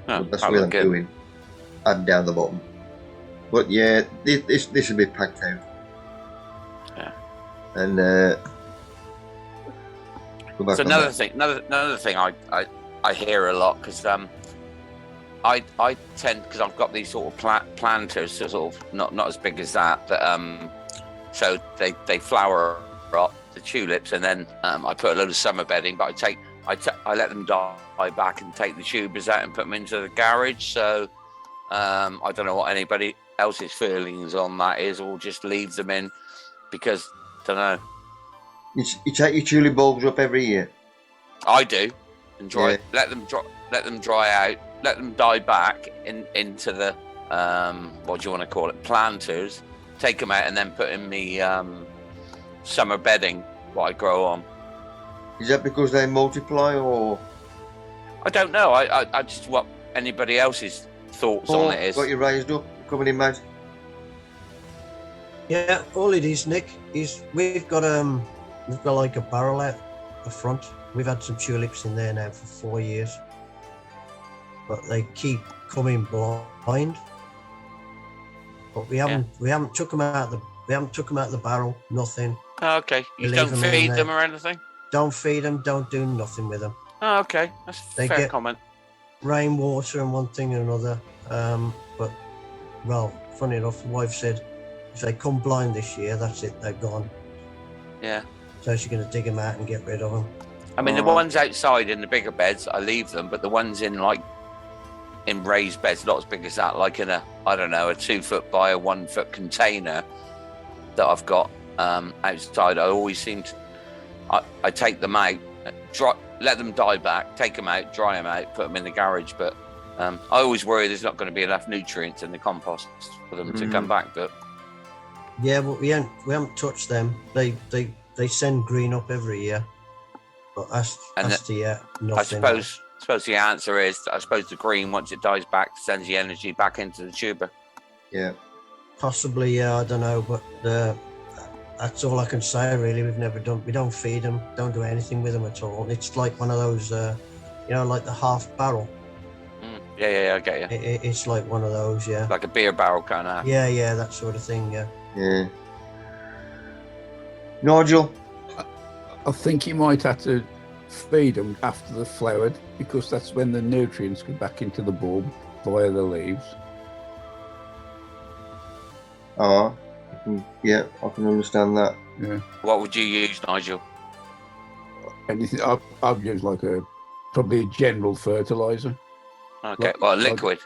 Oh, but that's where I'm doing. And down the bottom. But yeah, this will be packed out. Yeah. And go back so on another that. thing, another thing I hear a lot because I tend, because I've got these sort of planters, so sort of not as big as that, but so they flower up the tulips, and then I put a load of summer bedding, but I let them die back and take the tubers out and put them into the garage. So I don't know what anybody else's feelings on that is, or just leave them in because don't know. You take your tulip bulbs up every year? I do, and dry. Yeah. Let them dry out. Let them die back into the what do you want to call it, planters. Take them out and then put in the summer bedding what I grow on. Is that because they multiply, or? I don't know. I just what anybody else's thoughts on it is. Got you raised up, coming in, mate. Yeah, all it is, Nick, is we've got like a barrel out the front. We've had some tulips in there now for 4 years, but they keep coming blind. But we haven't took them out the barrel. Nothing. Oh, okay. You We don't leave them feed in them there. or anything? Don't feed them. Don't do nothing with them. Oh, okay. That's a They fair get- comment. Rainwater and one thing and another. But well, funny enough, the wife said if they come blind this year, that's it. They're gone. Yeah. So she's going to dig them out and get rid of them. I mean, the ones outside in the bigger beds, I leave them, but the ones in raised beds, not as big as that, like in a 2 foot by a 1 foot container that I've got outside. I always seem to, I take them out, let them die back, take them out, dry them out, put them in the garage. But I always worry there's not going to be enough nutrients in the compost for them to come back. But Yeah, but we haven't touched them. They send green up every year. But as to yet, nothing. I suppose the answer is, I suppose the green, once it dies back, sends the energy back into the tuber. Yeah. Possibly, yeah, I don't know, but that's all I can say really. We don't feed them, don't do anything with them at all. It's like one of those, like the half barrel. Yeah, I get you. It's like one of those, yeah. Like a beer barrel kind of. Yeah, that sort of thing, yeah. Yeah. Nigel? I think you might have to feed them after they've flowered, because that's when the nutrients go back into the bulb via the leaves. Yeah, I can understand that. Yeah. What would you use, Nigel? Anything? I've used probably a general fertilizer. Okay, well, liquid.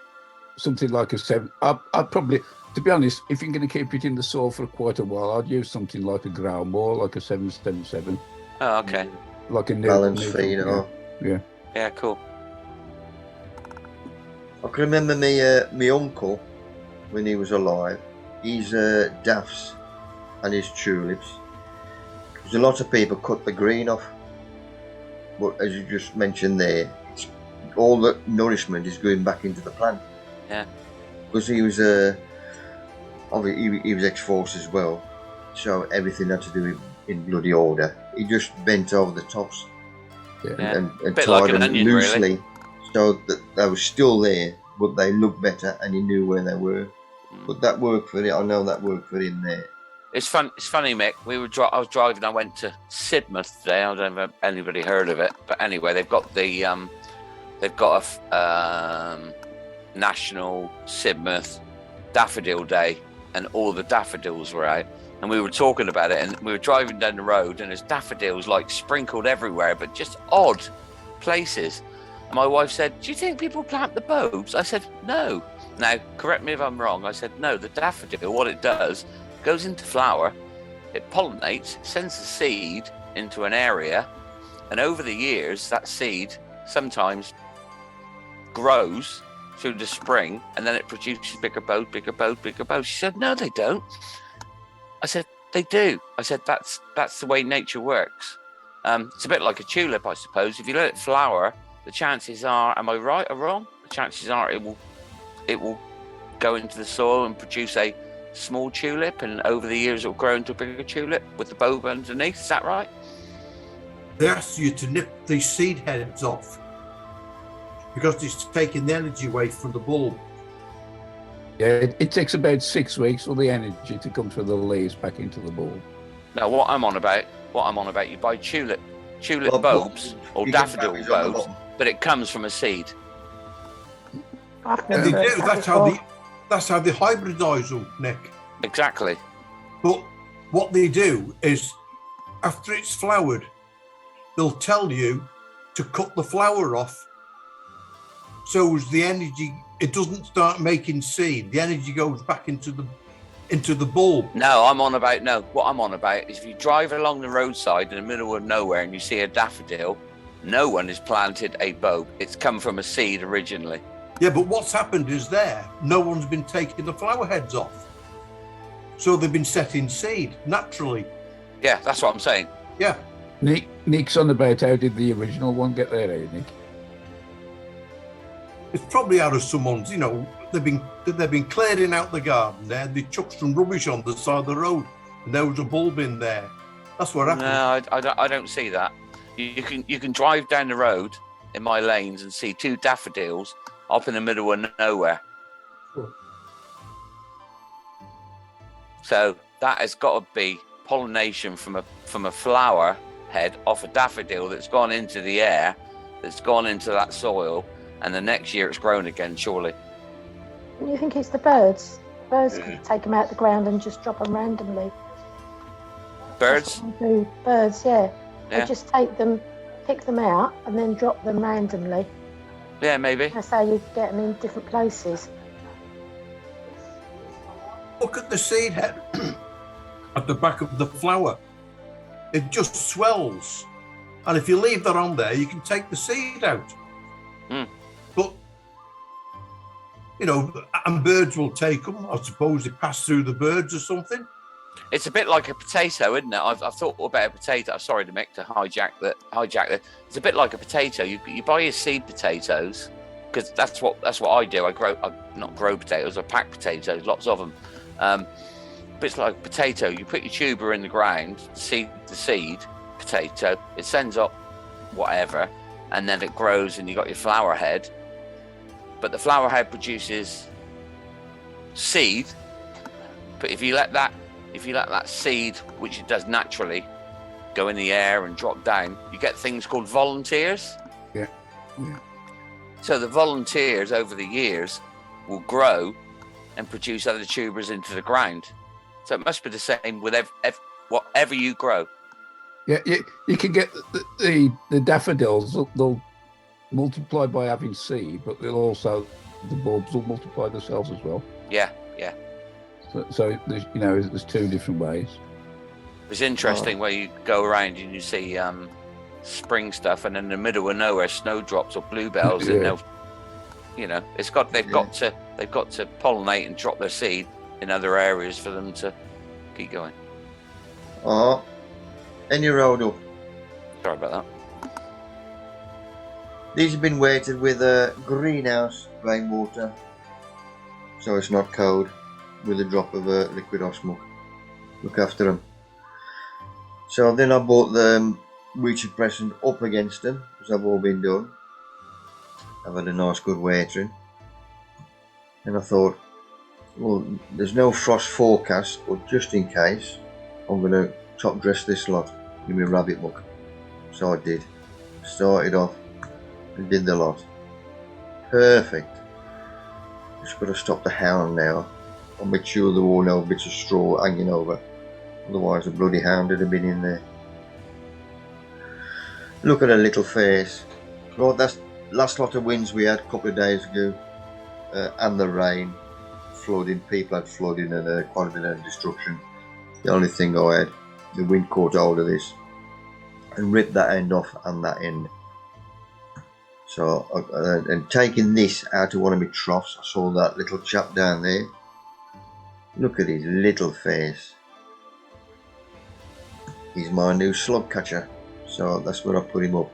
Something like a 7. I'd probably, to be honest, if you're going to keep it in the soil for quite a while, I'd use something like a ground ball, like a 777. Oh, okay. Like a balance feed, yeah. Yeah, cool. I can remember my uncle when he was alive. His daffs and his tulips. Because a lot of people cut the green off, but as you just mentioned there, all the nourishment is going back into the plant. Yeah. Because he was he was ex-force as well, so everything had to do in bloody order. He just bent over the tops and Bit tied like an them onion, loosely, really. so that they were still there, but they looked better, and he knew where they were. But that worked for it. I know that worked for him there. It's funny, Mick. I was driving. I went to Sidmouth today. I don't know if anybody heard of it, but anyway, they've got a National Sidmouth Daffodil Day, and all the daffodils were out. And we were talking about it, and we were driving down the road, and there's daffodils sprinkled everywhere, but just odd places. And my wife said, "Do you think people plant the bulbs?" I said, "No, Now, correct me if I'm wrong. I said, no, the daffodil, what it does, goes into flower, it pollinates, sends the seed into an area, and over the years, that seed sometimes grows through the spring, and then it produces bigger boughs, bigger boughs, bigger boughs. She said, no, they don't. I said, they do. I said, that's the way nature works. It's a bit like a tulip, I suppose. If you let it flower, the chances are, am I right or wrong? The chances are it will go into the soil and produce a small tulip, and over the years it will grow into a bigger tulip with the bulb underneath. Is that right? They ask you to nip these seed heads off because it's taking the energy away from the bulb. Yeah, it takes about 6 weeks for the energy to come through the leaves back into the bulb. No, what I'm on about, you buy tulip bulbs or you daffodil get bulbs on the bulbs, bottom. but it comes from a seed. And they do. That's how they hybridise them, Nick. Exactly. But what they do is, after it's flowered, they'll tell you to cut the flower off, so as the energy, it doesn't start making seed. The energy goes back into the bulb. No, what I'm on about is if you drive along the roadside in the middle of nowhere and you see a daffodil, no one has planted a bulb. It's come from a seed originally. Yeah, but what's happened is no one's been taking the flower heads off. So they've been setting seed naturally. Yeah, that's what I'm saying. Yeah. Nick's on about how did the original one get there, eh, Nick? It's probably out of someone's, they've been clearing out the garden there. They chucked some rubbish on the side of the road, and there was a bulb in there. That's what happened. No, I don't see that. You can drive down the road in my lanes and see 2 daffodils up in the middle of nowhere. Sure. So that has got to be pollination from a flower head off a daffodil that's gone into the air, that's gone into that soil, and the next year it's grown again, surely. You think it's the birds? Birds can take them out the ground and just drop them randomly. Birds? Birds, yeah. Yeah. They just take them, pick them out, and then drop them randomly. Yeah, maybe. That's how you get them in different places. Look at the seed head at the back of the flower. It just swells. And if you leave that on there, you can take the seed out. But, and birds will take them. I suppose they pass through the birds or something. It's a bit like a potato, isn't it? I've thought about a potato. Sorry, Mick, to hijack that. It's a bit like a potato. You buy your seed potatoes, because that's what I do. I not grow potatoes. I pack potatoes, lots of them. But it's like a potato. You put your tuber in the ground, the seed potato. It sends up whatever, and then it grows, and you got your flower head. But the flower head produces seed. But if you let that seed, which it does naturally, go in the air and drop down, you get things called volunteers. Yeah. So the volunteers over the years will grow and produce other tubers into the ground. So it must be the same with whatever you grow. Yeah, you can get the daffodils. They'll multiply by having seed, but the bulbs will multiply themselves as well. Yeah. So there's 2 different ways. It's interesting where you go around and you see spring stuff, and in the middle of nowhere, snowdrops or bluebells, and they'll, they've got to pollinate and drop their seed in other areas for them to keep going. Oh, any road up. Sorry about that. These have been weighted with greenhouse rainwater, so it's not cold, with a drop of liquid osmoc. Look after them. So then I bought the wheat suppressant up against them, because they've all been done. I've had a nice good watering. And I thought, well, there's no frost forecast, but just in case, I'm going to top dress this lot in my rabbit muck. So I did. Started off and did the lot. Perfect. Just got to stop the hound now. I'll make sure there were no bits of straw hanging over. Otherwise the bloody hound would have been in there. Look at her little face. Right, that's last lot of winds we had a couple of days ago. and the rain, flooding. People had flooding and quite a bit of destruction. The only thing I had, the wind caught hold of this and ripped that end off and that end. So, and taking this out of one of my troughs, I saw that little chap down there. Look at his little face. He's my new slug catcher. So that's where I put him up.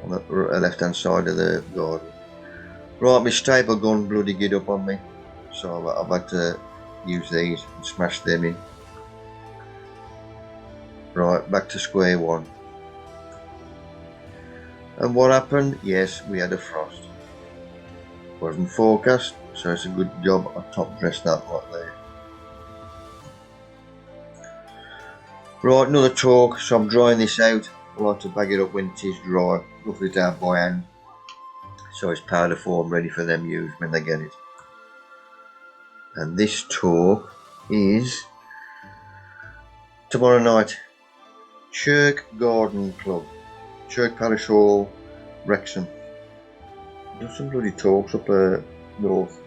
On the left hand side of the garden. Right, my staple gun bloody get up on me. So I've had to use these and smash them in. Right, back to square one. And what happened? Yes, we had a frost. Wasn't forecast, so it's a good job I top dressed that right there. Right, another talk. So I'm drying this out. I like to bag it up when it is dry, rough it out by hand, so it's powder form ready for them use when they get it. And this talk is tomorrow night. Chirk Garden Club, Chirk Parish Hall, Wrexham. Do some bloody talks up north,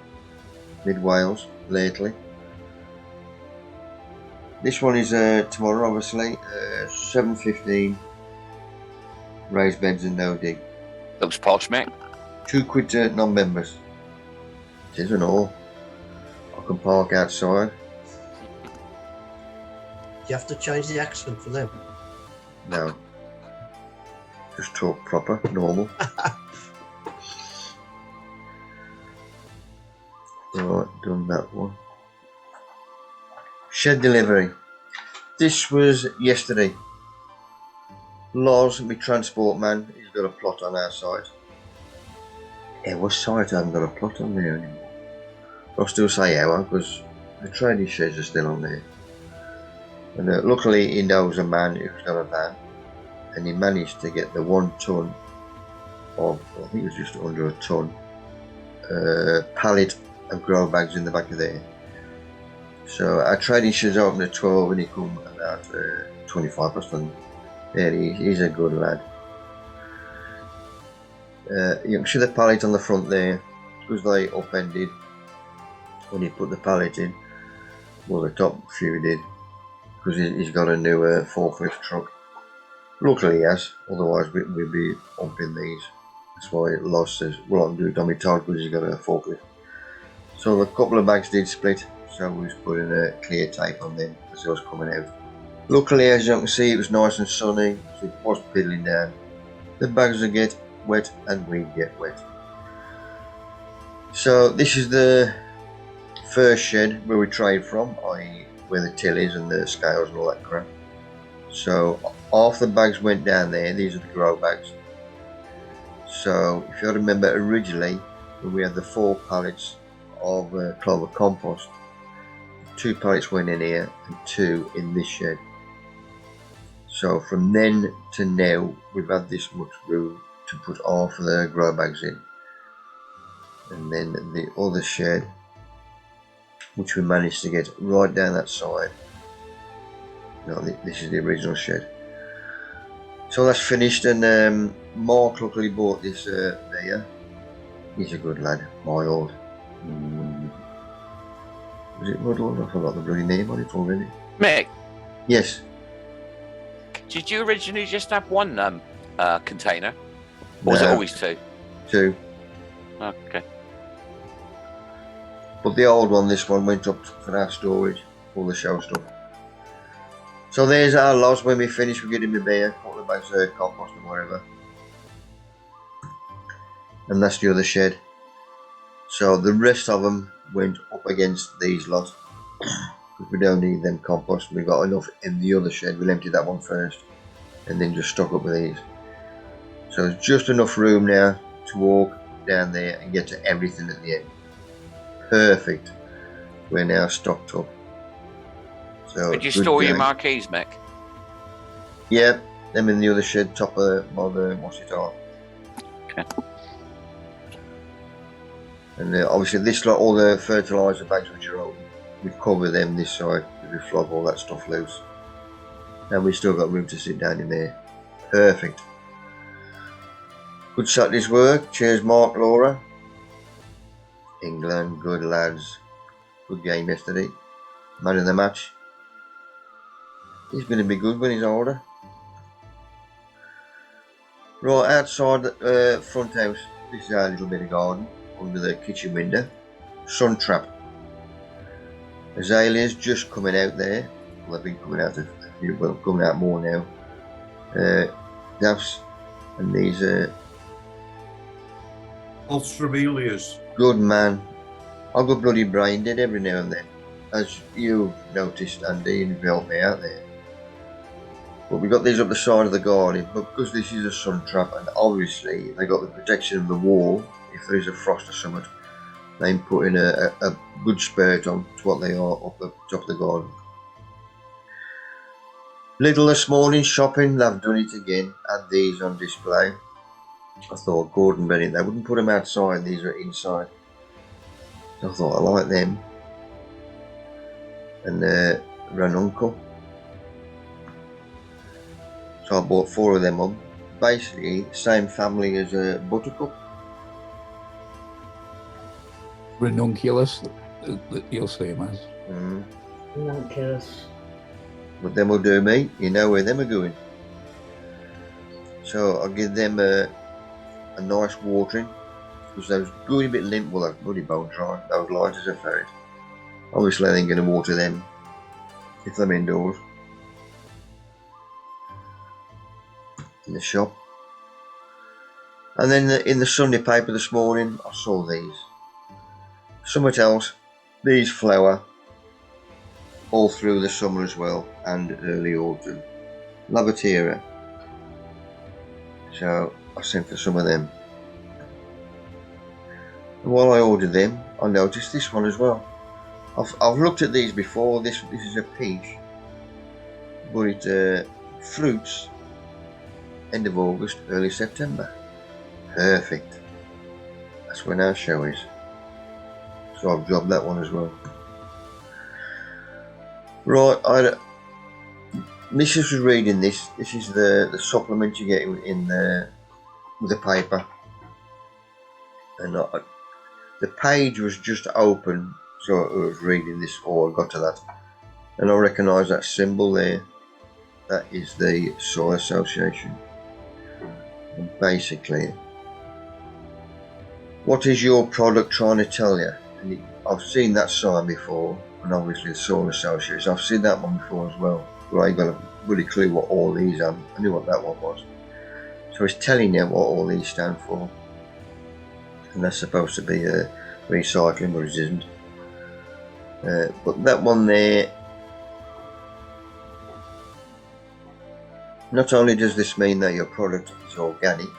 mid Wales lately. This one is tomorrow, obviously, 7:15. Raised beds and no dig. Looks posh, mate. £2 to non-members. It is and all. I can park outside. You have to change the accent for them. No. Just talk proper, normal. Right, done that one. Shed delivery. This was yesterday. Loz, my transport man, he's got a plot on our site. Our site, I haven't got a plot on there anymore. I'll still say our because the trading sheds are still on there. And luckily he knows a man who's got a van, and he managed to get the 1 ton of, I think it was just under a ton, pallet of grow bags in the back of there. So our trading shed's open at 12 and he come about 25 past 10. There he is, he's a good lad. You can see the pallet on the front there, because they upended when he put the pallet in. Well, the top few did, because he's got a new forklift truck. Luckily he has, otherwise we'd be upping these. That's why Loz says, well, I can do it on my time because he's got a forklift. So a couple of bags did split, so we was putting a clear tape on them as it was coming out. Luckily, as you can see, it was nice and sunny, so it was piddling down. The bags will get wet and we get wet. So this is the first shed where we trade from, i.e. where the till is and the scales and all that crap. So half the bags went down there, these are the grow bags. So if you remember originally, when we had the 4 pallets of clover compost, 2 pallets went in here and 2 in this shed. So from then to now, we've had this much room to put half of the grow bags in. And then the other shed, which we managed to get right down that side. No, this is the original shed. So that's finished, and Mark luckily bought this there. He's a good lad, mild. Was it Rudolph? I forgot the bloody name on it already. Mick, Yes. did you originally just have 1 container? Or was it No. always 2? 2. Okay. But the old one, this one, went up for our storage, all the show stuff. So there's our loss. When we finish, we get him a beer, a couple of bags of compost and whatever. And that's the other shed. So the rest of them went up against these lot. Because we don't need them compost. We got enough in the other shed. We'll empty that one first. And then just stock up with these. So it's just enough room now to walk down there and get to everything at the end. Perfect. We're now stocked up. So Did you good store your going. marquees, Mick? Yeah, them in the other shed, top of what's it on. Okay. And obviously this lot, all the fertiliser bags which are open, we cover them this side, we flog all that stuff loose. And we still got room to sit down in there. Perfect. Good Saturday's work. Cheers Mark, Laura. England, good lads. Good game yesterday. Man of the match. He's going to be good when he's older. Right, outside the front house, this is our little bit of garden under the kitchen window. Sun trap. Azaleas just coming out there. Well, they've been coming out coming out more now. Daphs, and these Australias. Good man. I got bloody brain dead every now and then, as you noticed, Andy, and you've helped me out there. But we got these up the side of the garden, but because this is a sun trap, and obviously they got the protection of the wall, if there is a frost or something, they can put in a good spurt on to what they are up the top of the garden. Little this morning shopping, they've done it again, had these on display. I thought, Gordon Bennett, they wouldn't put them outside, these are inside. So I thought, I like them. And Ranuncle. So I bought 4 of them up. Basically, same family as a buttercup. Ranunculus, that you'll see them as. Ranunculus. But them will do me. You know where them are going. So I'll give them a nice watering. Because those going a bit limp, well, they're bloody bone dry. Those light as a ferret. Obviously, I ain't going to water them if I'm indoors. In the shop. And then in the Sunday paper this morning, I saw these. Something else. These flower all through the summer as well, and early autumn. Lavatera. So I sent for some of them. And while I ordered them, I noticed this one as well. I've looked at these before. This is a peach, but it fruits end of August, early September. Perfect. That's when our show is. So I've dropped that one as well. Right, Mrs. was reading this. This is the supplement you get in with the paper. And the page was just open, so I was reading this before I got to that. And I recognise that symbol there. That is the Soil Association. And basically, what is your product trying to tell you? And I've seen that sign before, and obviously the Soil Association. I've seen that one before as well, but I ain't got a really clue what all these are. I knew what that one was. So it's telling you what all these stand for. And that's supposed to be recycling, but it isn't. But that one there, not only does this mean that your product is organic,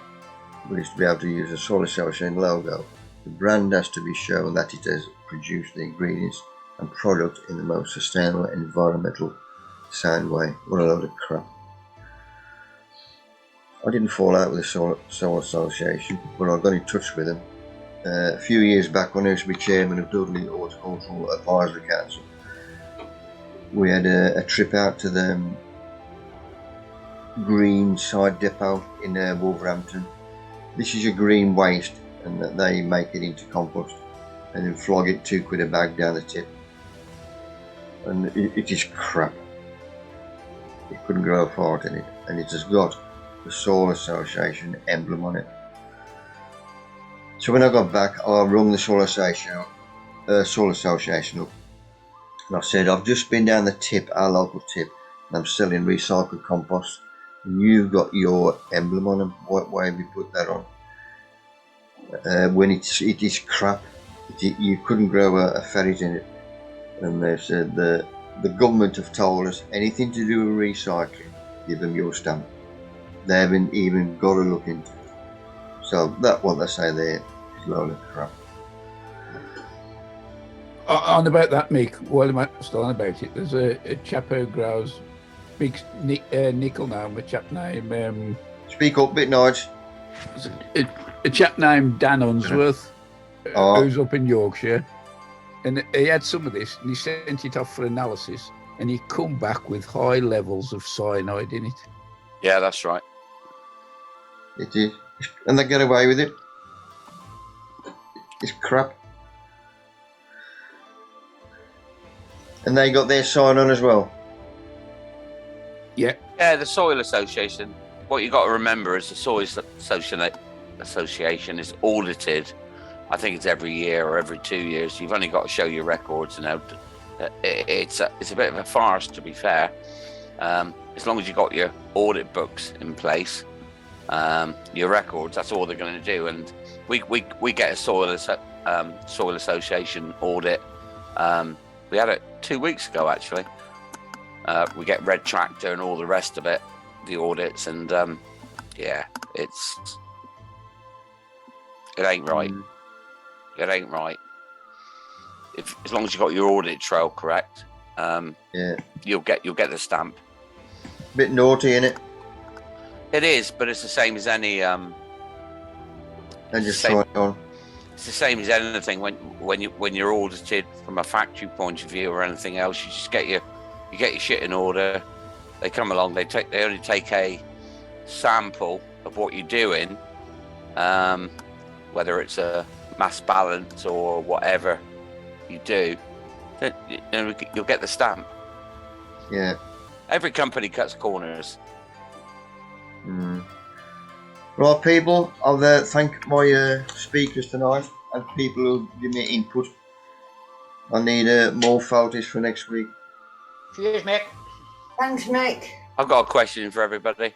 but it's to be able to use a Soil Association logo. The brand has to be shown that it has produced the ingredients and product in the most sustainable and environmental sound way. What a load of crap. I didn't fall out with the Soil Association, but I got in touch with them. A few years back when I used to be chairman of Dudley Horticultural Advisory Council, we had a trip out to the green side depot in Wolverhampton. This is your green waste, and they make it into compost and then flog it £2 a bag down the tip. And it is crap. You couldn't grow a fart in it, and it has got the Soil Association emblem on it. So when I got back, I rung the Soil Association up, and I said, I've just been down the tip, our local tip, and I'm selling recycled compost, and you've got your emblem on them. Why have you put that on? When it is crap, you couldn't grow a ferret in it. And they said the government have told us anything to do with recycling, give them your stamp. They haven't even got to look into it. So that what they say there is a load of crap. On about that, Mick, while I'm still on about it, there's a chap who grows big nickel now, a chap named... Speak up a bit, Nige. A chap named Dan Unsworth, who's up in Yorkshire. And he had some of this, and he sent it off for analysis, and he come back with high levels of cyanide in it. Yeah, that's right. It is. And they get away with it. It's crap. And they got their sign on as well. Yeah, the Soil Association. What you got to remember is the Soil Association is audited. I think it's every year or every 2 years. You've only got to show your records now. It's a bit of a farce, to be fair. As long as you got your audit books in place, your records, that's all they're going to do. And we get a Soil Association audit. We had it 2 weeks ago, actually. We get Red Tractor and all the rest of it, the audits, and yeah, it ain't right. It ain't right. As long as you got your audit trail correct, yeah, you'll get the stamp. Bit naughty, innit? It is, but it's the same as any. And just sign on. It's the same as anything when you're audited from a factory point of view or anything else. You just get your shit in order. They come along. They only take a sample of what you're doing, whether it's a mass balance or whatever you do. You'll get the stamp. Yeah. Every company cuts corners. Right, people, I'll thank my speakers tonight and people who give me input. I need more photos for next week. Cheers, Mick. Thanks, Mick. I've got a question for everybody.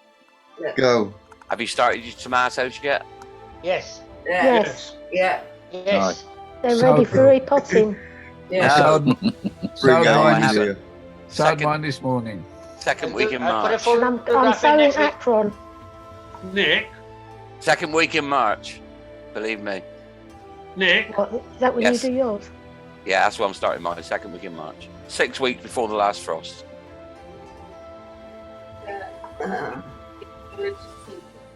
Yeah. Go. Have you started your tomatoes yet? Yes. Yeah. Yes. Yeah. Yes. They're ready for repotting. Yeah. Sowed mine this morning. Second week in March. I'm sowing Akron. Nick, Second week in March. Believe me. Nick. What, is that when Yes. you do yours? Yeah, that's why I'm starting mine. Second week in March. 6 weeks before the last frost.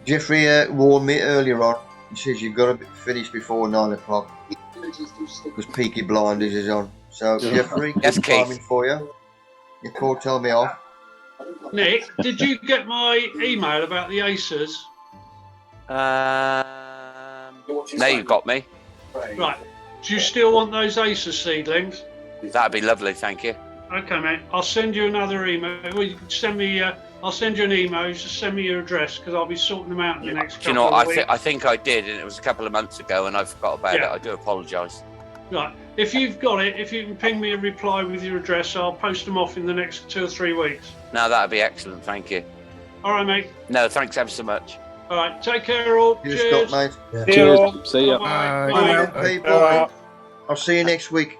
Jeffrey warned me earlier on. He says you've got to finish before 9 o'clock because Peaky Blinders is on. So, Jeffrey, Yes, good Keith. timing for you. You can't tell me off. Nick, did you get my email about the Acers? Now you've got me. Right. Do you still want those Acer seedlings? That'd be lovely, thank you. Okay, mate. I'll send you another email. Well, you can send me. I'll send you an email. Just send me your address because I'll be sorting them out in the next Do you couple know what? of weeks. I think I did, and it was a couple of months ago, and I forgot about it. Yeah. I do apologise. Right. If you've got it, if you can ping me a reply with your address, I'll post them off in the next 2 or 3 weeks. No, that'd be excellent, thank you. All right, mate. No, thanks ever so much. All right. Take care, all. You Cheers. Scott, mate. Yeah. Cheers. See ya. Bye. Bye, Bye. people. I'll see you next week.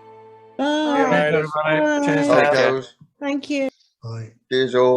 Bye. How it goes. Thank you. Bye. Cheers all.